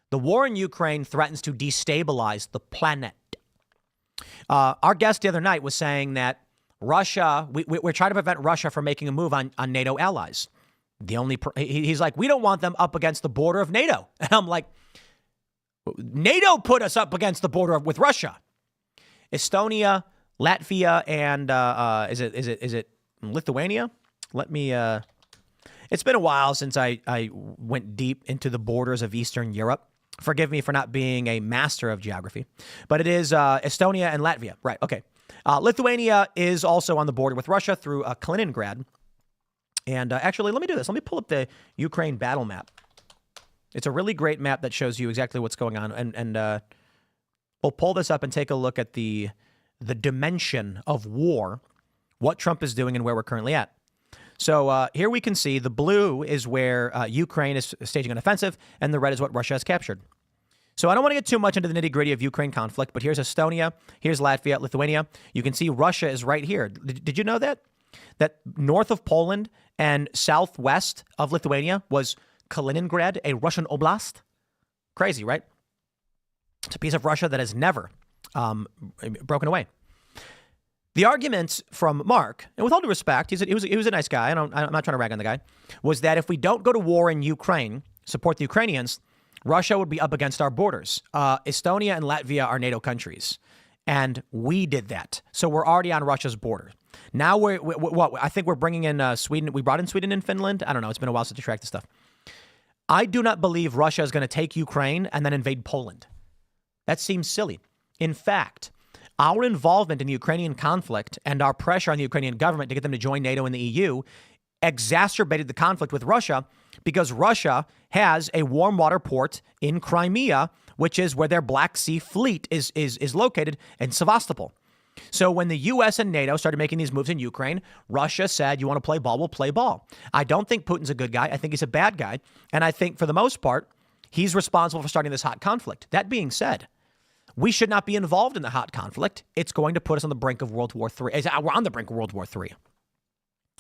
The war in Ukraine threatens to destabilize the planet. Our guest the other night was saying that Russia, we're trying to prevent Russia from making a move on NATO allies. He's like, we don't want them up against the border of NATO. And I'm like, NATO put us up against the border with Russia. Estonia, Latvia, and is it Lithuania? It's been a while since I went deep into the borders of Eastern Europe. Forgive me for not being a master of geography, but it is Estonia and Latvia. Right. Okay. Lithuania is also on the border with Russia through Kaliningrad. And actually, let me do this. Let me pull up the Ukraine battle map. It's a really great map that shows you exactly what's going on. And we'll pull this up and take a look at the dimension of war, what Trump is doing and where we're currently at. So here we can see the blue is where Ukraine is staging an offensive, and the red is what Russia has captured. So I don't want to get too much into the nitty gritty of Ukraine conflict, but here's Estonia, here's Latvia, Lithuania. You can see Russia is right here. Did you know that? That north of Poland and southwest of Lithuania was Kaliningrad, a Russian oblast? Crazy, right? It's a piece of Russia that has never broken away. The argument from Mark, and with all due respect, he was a nice guy. I'm not trying to rag on the guy, was that if we don't go to war in Ukraine, support the Ukrainians, Russia would be up against our borders. Estonia and Latvia are NATO countries, and we did that. So we're already on Russia's border. Now I think we're bringing in Sweden. We brought in Sweden and Finland. I don't know. It's been a while since I tracked this stuff. I do not believe Russia is going to take Ukraine and then invade Poland. That seems silly. In fact, our involvement in the Ukrainian conflict and our pressure on the Ukrainian government to get them to join NATO and the EU exacerbated the conflict with Russia because Russia has a warm water port in Crimea, which is where their Black Sea fleet is located in Sevastopol. So when the U.S. and NATO started making these moves in Ukraine, Russia said, you want to play ball, we'll play ball. I don't think Putin's a good guy. I think he's a bad guy. And I think for the most part, he's responsible for starting this hot conflict. That being said, we should not be involved in the hot conflict. It's going to put us on the brink of World War III. We're on the brink of World War III.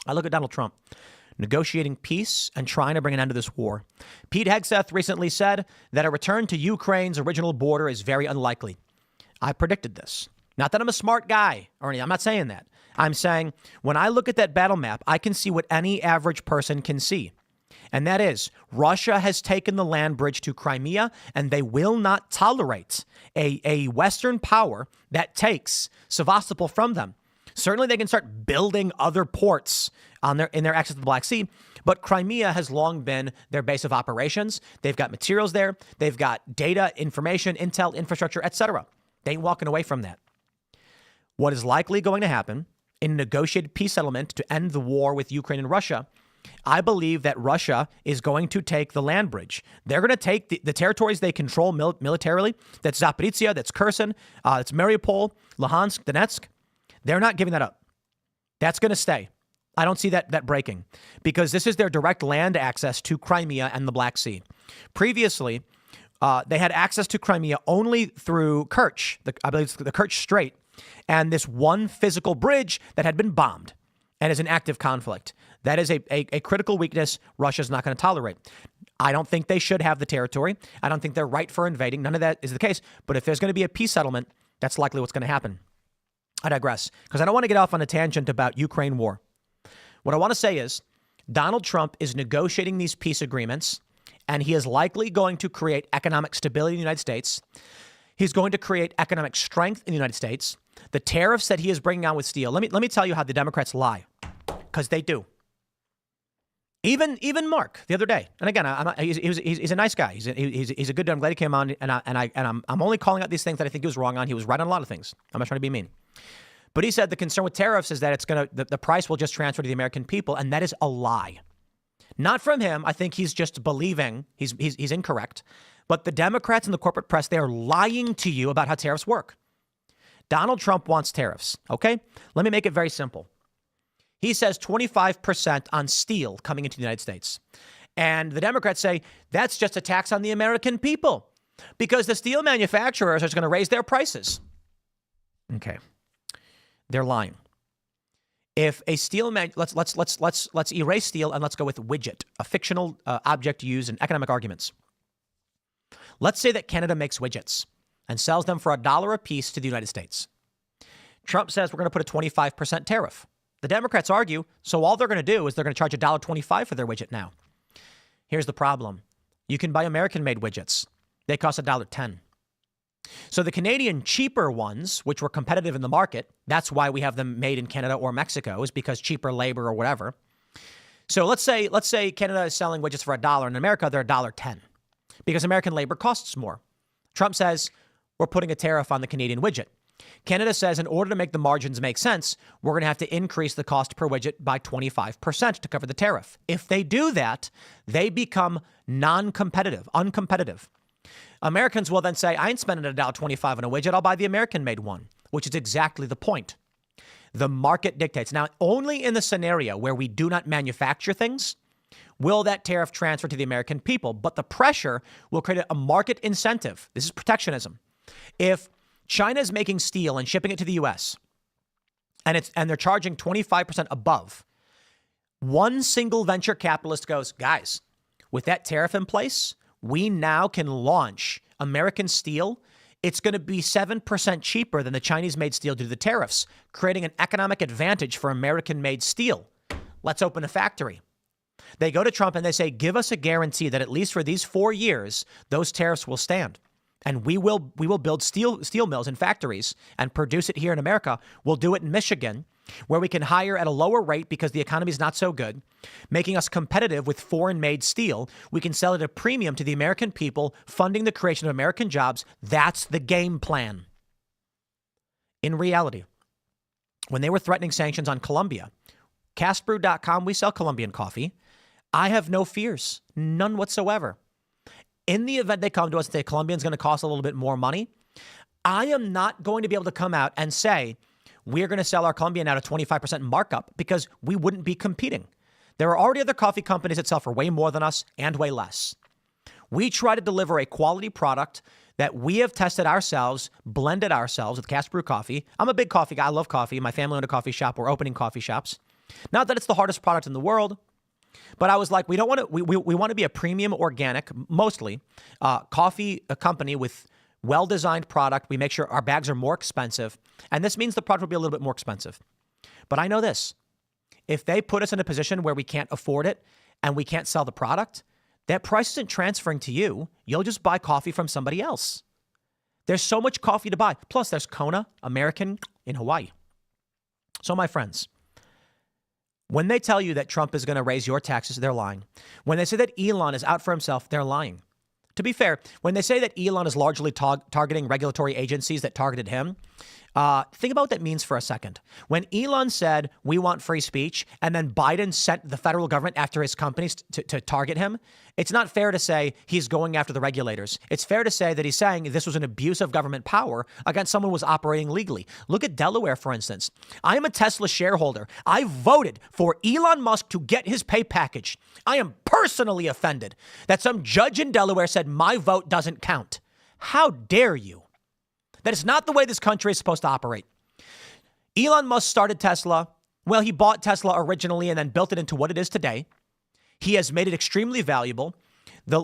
I look at Donald Trump negotiating peace and trying to bring an end to this war. Pete Hegseth recently said that a return to Ukraine's original border is very unlikely. I predicted this. Not that I'm a smart guy or anything. I'm not saying that. I'm saying when I look at that battle map, I can see what any average person can see. And that is Russia has taken the land bridge to Crimea, and they will not tolerate a Western power that takes Sevastopol from them. Certainly, they can start building other ports in their access to the Black Sea, but Crimea has long been their base of operations. They've got materials there. They've got data, information, intel, infrastructure, etc. They ain't walking away from that. What is likely going to happen in a negotiated peace settlement to end the war with Ukraine and Russia, I believe that Russia is going to take the land bridge. They're going to take the territories they control militarily. That's Zaporizhia, that's Kherson, that's Mariupol, Luhansk, Donetsk. They're not giving that up. That's going to stay. I don't see that breaking because this is their direct land access to Crimea and the Black Sea. Previously, they had access to Crimea only through Kerch. I believe it's the Kerch Strait and this one physical bridge that had been bombed and is in active conflict. That is a critical weakness Russia's not going to tolerate. I don't think they should have the territory. I don't think they're right for invading. None of that is the case. But if there's going to be a peace settlement, that's likely what's going to happen. I digress, because I don't want to get off on a tangent about Ukraine war. What I want to say is Donald Trump is negotiating these peace agreements, and he is likely going to create economic stability in the United States. He's going to create economic strength in the United States. The tariffs that he is bringing on with steel. Let me tell you how the Democrats lie, because they do. Even Mark the other day, and again, he's a nice guy. He's a good dude. I'm glad he came on, and I'm only calling out these things that I think he was wrong on. He was right on a lot of things. I'm not trying to be mean, but he said the concern with tariffs is that the price will just transfer to the American people, and that is a lie. Not from him. I think he's just believing he's incorrect. But the Democrats and the corporate press, they are lying to you about how tariffs work. Donald Trump wants tariffs. Okay, let me make it very simple. He says 25% on steel coming into the United States. And the Democrats say that's just a tax on the American people because the steel manufacturers are going to raise their prices. Okay. They're lying. If a steel let's erase steel and let's go with widget, a fictional object used in economic arguments. Let's say that Canada makes widgets and sells them for $1 a piece to the United States. Trump says we're going to put a 25% tariff. The Democrats argue, so all they're going to do is they're going to charge $1.25 for their widget now. Here's the problem. You can buy American-made widgets. They cost $1.10. So the Canadian cheaper ones, which were competitive in the market, that's why we have them made in Canada or Mexico, is because cheaper labor or whatever. So let's say Canada is selling widgets for $1, and in America they're $1.10 because American labor costs more. Trump says we're putting a tariff on the Canadian widget. Canada says in order to make the margins make sense, we're going to have to increase the cost per widget by 25% to cover the tariff. If they do that, they become non-competitive, uncompetitive. Americans will then say, I ain't spending $1.25 on a widget. I'll buy the American-made one, which is exactly the point. The market dictates. Now, only in the scenario where we do not manufacture things will that tariff transfer to the American people. But the pressure will create a market incentive. This is protectionism. If China is making steel and shipping it to the U.S., and they're charging 25% above, one single venture capitalist goes, guys, with that tariff in place, we now can launch American steel. It's going to be 7% cheaper than the Chinese-made steel due to the tariffs, creating an economic advantage for American-made steel. Let's open a factory. They go to Trump and they say, give us a guarantee that at least for these 4 years, those tariffs will stand. And we will build steel mills and factories and produce it here in America. We'll do it in Michigan, where we can hire at a lower rate because the economy is not so good, making us competitive with foreign-made steel. We can sell it at a premium to the American people, funding the creation of American jobs. That's the game plan. In reality, when they were threatening sanctions on Colombia, castbrew.com, we sell Colombian coffee. I have no fears, none whatsoever. In the event they come to us and say Colombian's going to cost a little bit more money, I am not going to be able to come out and say we're going to sell our Colombian at a 25% markup because we wouldn't be competing. There are already other coffee companies that sell for way more than us and way less. We try to deliver a quality product that we have tested ourselves, blended ourselves with Cast Brew Coffee. I'm a big coffee guy. I love coffee. My family owned a coffee shop. We're opening coffee shops. Not that it's the hardest product in the world, but I was like, we don't want to. We want to be a premium organic, mostly coffee company with well-designed product. We make sure our bags are more expensive, and this means the product will be a little bit more expensive. But I know this: if they put us in a position where we can't afford it and we can't sell the product, that price isn't transferring to you. You'll just buy coffee from somebody else. There's so much coffee to buy. Plus, there's Kona American in Hawaii. So, my friends, when they tell you that Trump is going to raise your taxes, they're lying. When they say that Elon is out for himself, they're lying. To be fair, when they say that Elon is largely targeting regulatory agencies that targeted him, think about what that means for a second. When Elon said, we want free speech, and then Biden sent the federal government after his companies to target him, it's not fair to say he's going after the regulators. It's fair to say that he's saying this was an abuse of government power against someone who was operating legally. Look at Delaware, for instance. I am a Tesla shareholder. I voted for Elon Musk to get his pay package. I am personally offended that some judge in Delaware said my vote doesn't count. How dare you? That is not the way this country is supposed to operate. Elon Musk started Tesla. Well, he bought Tesla originally and then built it into what it is today. He has made it extremely valuable.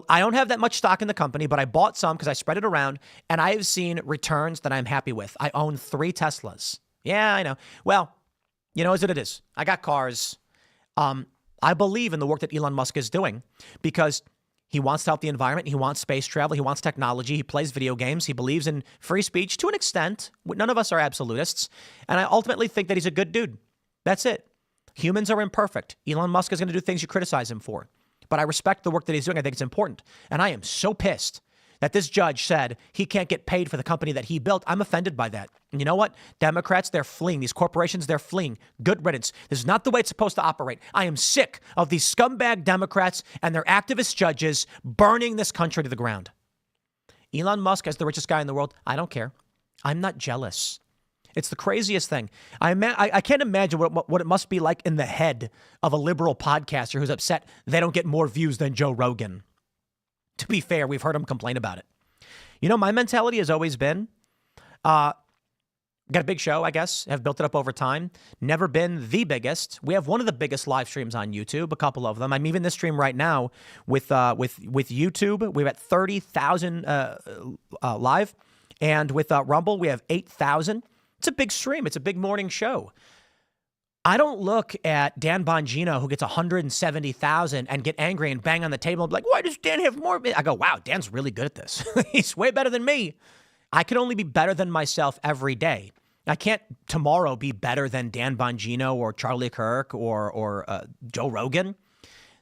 I don't have that much stock in the company, but I bought some because I spread it around, and I have seen returns that I'm happy with. I own 3 Teslas. Yeah, I know. Well, you know, as it is. I got cars. I believe in the work that Elon Musk is doing because he wants to help the environment. He wants space travel. He wants technology. He plays video games. He believes in free speech to an extent. None of us are absolutists. And I ultimately think that he's a good dude. That's it. Humans are imperfect. Elon Musk is going to do things you criticize him for. But I respect the work that he's doing. I think it's important. And I am so pissed that this judge said he can't get paid for the company that he built. I'm offended by that. And you know what? Democrats, they're fleeing. These corporations, they're fleeing. Good riddance. This is not the way it's supposed to operate. I am sick of these scumbag Democrats and their activist judges burning this country to the ground. Elon Musk, as the richest guy in the world, I don't care. I'm not jealous. It's the craziest thing. I can't imagine what it must be like in the head of a liberal podcaster who's upset they don't get more views than Joe Rogan. To be fair, we've heard him complain about it. You know, my mentality has always been, got a big show, I guess, have built it up over time. Never been the biggest. We have one of the biggest live streams on YouTube, a couple of them. I'm even this stream right now with YouTube. We're at 30,000 live. And with Rumble, we have 8,000. It's a big stream. It's a big morning show. I don't look at Dan Bongino, who gets 170,000, and get angry and bang on the table and be like, why does Dan have more? I go, wow, Dan's really good at this. He's way better than me. I can only be better than myself every day. I can't tomorrow be better than Dan Bongino or Charlie Kirk or Joe Rogan.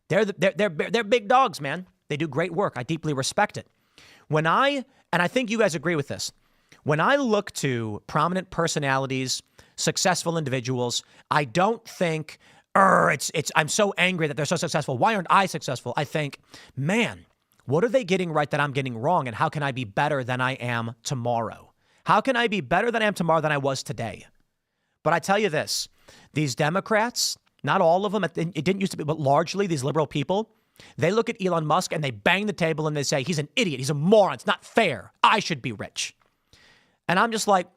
They're big dogs, man. They do great work. I deeply respect it. And I think you guys agree with this. When I look to prominent personalities, successful individuals, I don't think, I'm so angry that they're so successful. Why aren't I successful? I think, man, what are they getting right that I'm getting wrong? And how can I be better than I am tomorrow? How can I be better than I am tomorrow than I was today? But I tell you this, these Democrats, not all of them, it didn't used to be, but largely these liberal people, they look at Elon Musk and they bang the table and they say, he's an idiot. He's a moron. It's not fair. I should be rich. And I'm just like,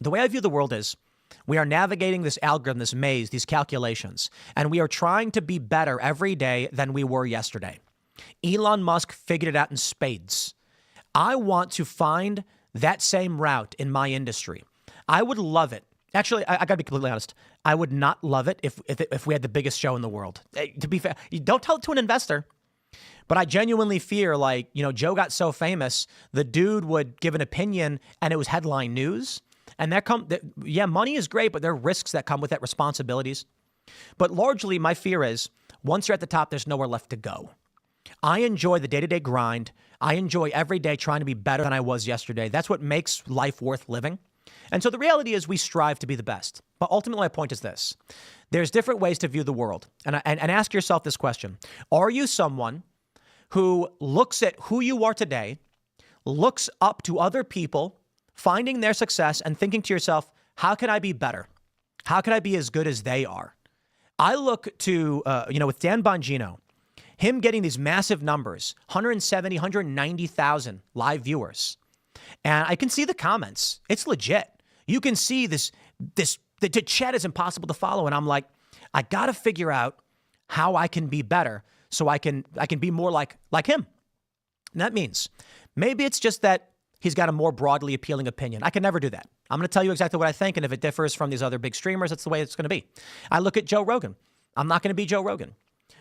the way I view the world is we are navigating this algorithm, this maze, these calculations, and we are trying to be better every day than we were yesterday. Elon Musk figured it out in spades. I want to find that same route in my industry. I would love it. Actually, I got to be completely honest. I would not love it if we had the biggest show in the world. To be fair, you don't tell it to an investor. But I genuinely fear, like, you know, Joe got so famous, the dude would give an opinion and it was headline news. And money is great, but there are risks that come with that, responsibilities. But largely, my fear is once you're at the top, there's nowhere left to go. I enjoy the day-to-day grind. I enjoy every day trying to be better than I was yesterday. That's what makes life worth living. And so the reality is we strive to be the best. But ultimately, my point is this. There's different ways to view the world. And ask yourself this question. Are you someone who looks at who you are today, looks up to other people, finding their success and thinking to yourself, how can I be better? How can I be as good as they are? I look to, with Dan Bongino, him getting these massive numbers, 170, 190,000 live viewers. And I can see the comments. It's legit. You can see the chat is impossible to follow. And I'm like, I got to figure out how I can be better so I can be more like him. And that means maybe it's just that he's got a more broadly appealing opinion. I can never do that. I'm going to tell you exactly what I think. And if it differs from these other big streamers, that's the way it's going to be. I look at Joe Rogan. I'm not going to be Joe Rogan.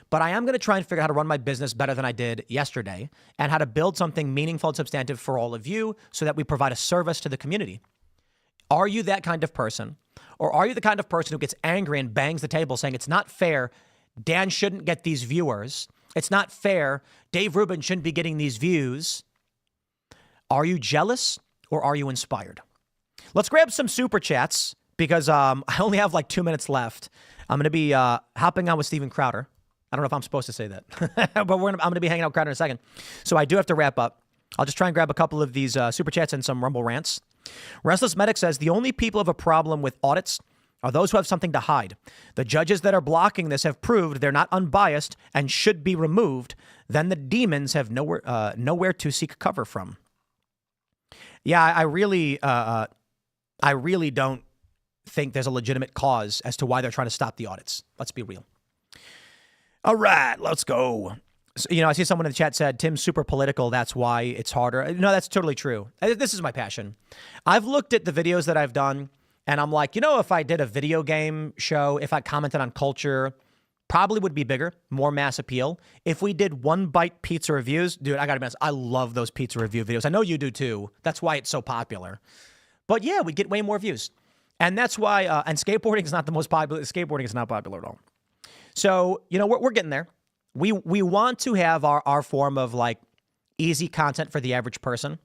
But I am going to try and figure out how to run my business better than I did yesterday and how to build something meaningful and substantive for all of you so that we provide a service to the community. Are you that kind of person? Or are you the kind of person who gets angry and bangs the table saying it's not fair, Dan shouldn't get these viewers, it's not fair, Dave Rubin shouldn't be getting these views? Are you jealous or are you inspired? Let's grab some super chats because I only have like 2 minutes left. I'm going to be hopping on with Steven Crowder. I don't know if I'm supposed to say that, but I'm going to be hanging out with Crowder in a second. So I do have to wrap up. I'll just try and grab a couple of these super chats and some Rumble rants. Restless Medic says, the only people who have a problem with audits are those who have something to hide. The judges that are blocking this have proved they're not unbiased and should be removed. Then the demons have nowhere to seek cover from. Yeah, I really don't think there's a legitimate cause as to why they're trying to stop the audits. Let's be real. All right, let's go. So, I see someone in the chat said, Tim's super political. That's why it's harder. No, that's totally true. This is my passion. I've looked at the videos that I've done, and I'm like, if I did a video game show, if I commented on culture, probably would be bigger, more mass appeal. If we did one bite pizza reviews, dude, I got to be honest, I love those pizza review videos. I know you do too. That's why it's so popular. But yeah, we'd get way more views. And that's why, and skateboarding is not the most popular. Skateboarding is not popular at all. So, we're getting there. We want to have our form of like easy content for the average person.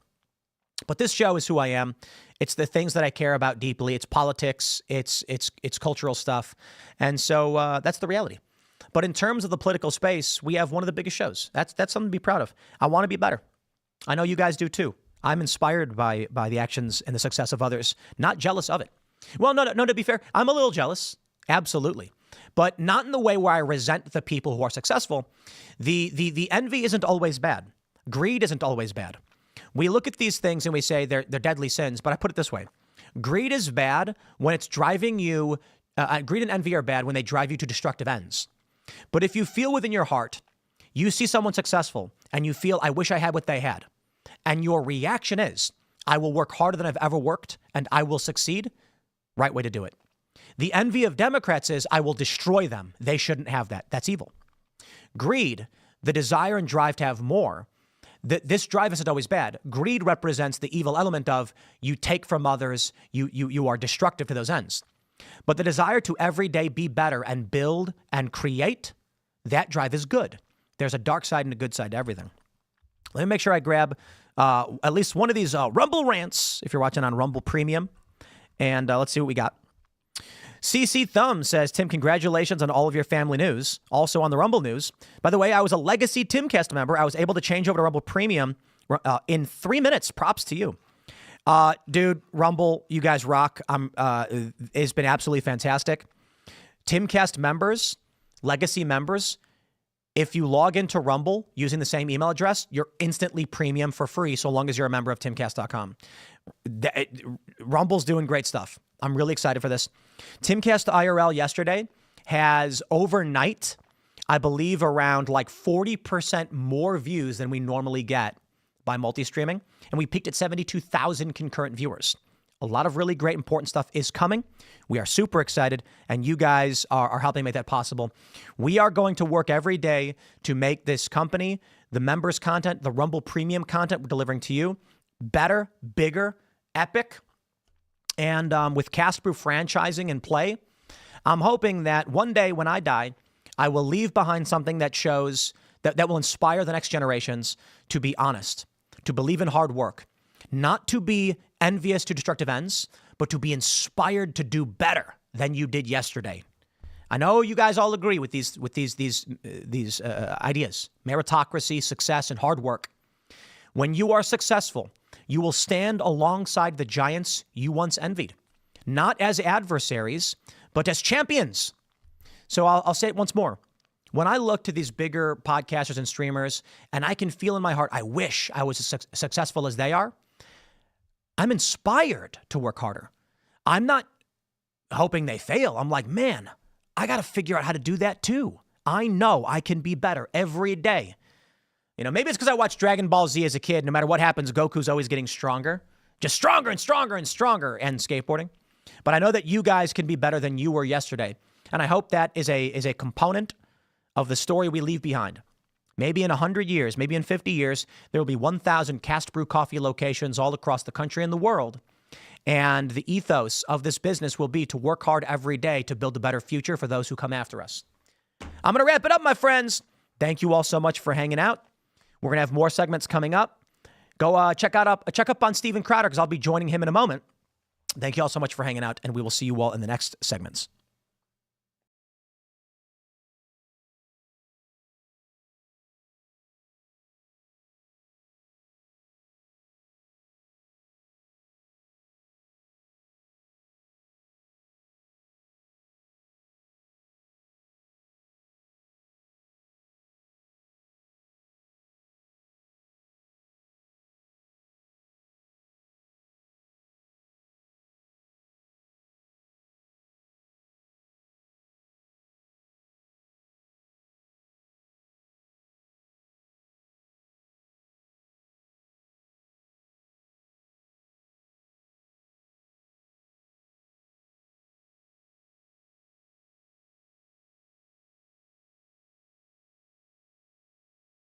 But this show is who I am. It's the things that I care about deeply. It's politics. It's cultural stuff. And so that's the reality. But in terms of the political space, we have one of the biggest shows. That's something to be proud of. I want to be better. I know you guys do too. I'm inspired by the actions and the success of others, not jealous of it. Well, no, to be fair, I'm a little jealous. Absolutely. But not in the way where I resent the people who are successful. The envy isn't always bad. Greed isn't always bad. We look at these things and we say they're deadly sins, but I put it this way. Greed is bad when it's driving you, greed and envy are bad when they drive you to destructive ends. But if you feel within your heart, you see someone successful and you feel, I wish I had what they had, and your reaction is, I will work harder than I've ever worked and I will succeed, right way to do it. The envy of Democrats is, I will destroy them. They shouldn't have that. That's evil. Greed, the desire and drive to have more, this drive isn't always bad. Greed represents the evil element of you take from others, you are destructive to those ends. But the desire to every day be better and build and create, that drive is good. There's a dark side and a good side to everything. Let me make sure I grab at least one of these Rumble rants, if you're watching on Rumble Premium. And let's see what we got. CC Thumb says, Tim, congratulations on all of your family news. Also on the Rumble news. By the way, I was a legacy Timcast member. I was able to change over to Rumble Premium in 3 minutes. Props to you. Dude, Rumble, you guys rock. It's been absolutely fantastic. Timcast members, legacy members, if you log into Rumble using the same email address, you're instantly premium for free so long as you're a member of timcast.com. Rumble's doing great stuff. I'm really excited for this. Timcast IRL yesterday has overnight, I believe, around like 40% more views than we normally get by multi-streaming. And we peaked at 72,000 concurrent viewers. A lot of really great, important stuff is coming. We are super excited, and you guys are helping make that possible. We are going to work every day to make this company, the members' content, the Rumble Premium content we're delivering to you, better, bigger, epic. And with Cast Brew franchising in play, I'm hoping that one day when I die, I will leave behind something that shows that will inspire the next generations to be honest, to believe in hard work, not to be envious to destructive ends, but to be inspired to do better than you did yesterday. I know you guys all agree with these ideas: meritocracy, success, and hard work. When you are successful, you will stand alongside the giants you once envied, not as adversaries, but as champions. So I'll say it once more. When I look to these bigger podcasters and streamers, and I can feel in my heart, I wish I was as successful as they are, I'm inspired to work harder. I'm not hoping they fail. I'm like, man, I got to figure out how to do that too. I know I can be better every day. Maybe it's because I watched Dragon Ball Z as a kid. No matter what happens, Goku's always getting stronger. Just stronger and stronger and stronger, and skateboarding. But I know that you guys can be better than you were yesterday. And I hope that is a component of the story we leave behind. Maybe in 100 years, maybe in 50 years, there will be 1,000 Cast Brew coffee locations all across the country and the world. And the ethos of this business will be to work hard every day to build a better future for those who come after us. I'm going to wrap it up, my friends. Thank you all so much for hanging out. We're going to have more segments coming up. Go check up on Steven Crowder, because I'll be joining him in a moment. Thank you all so much for hanging out, and we will see you all in the next segments.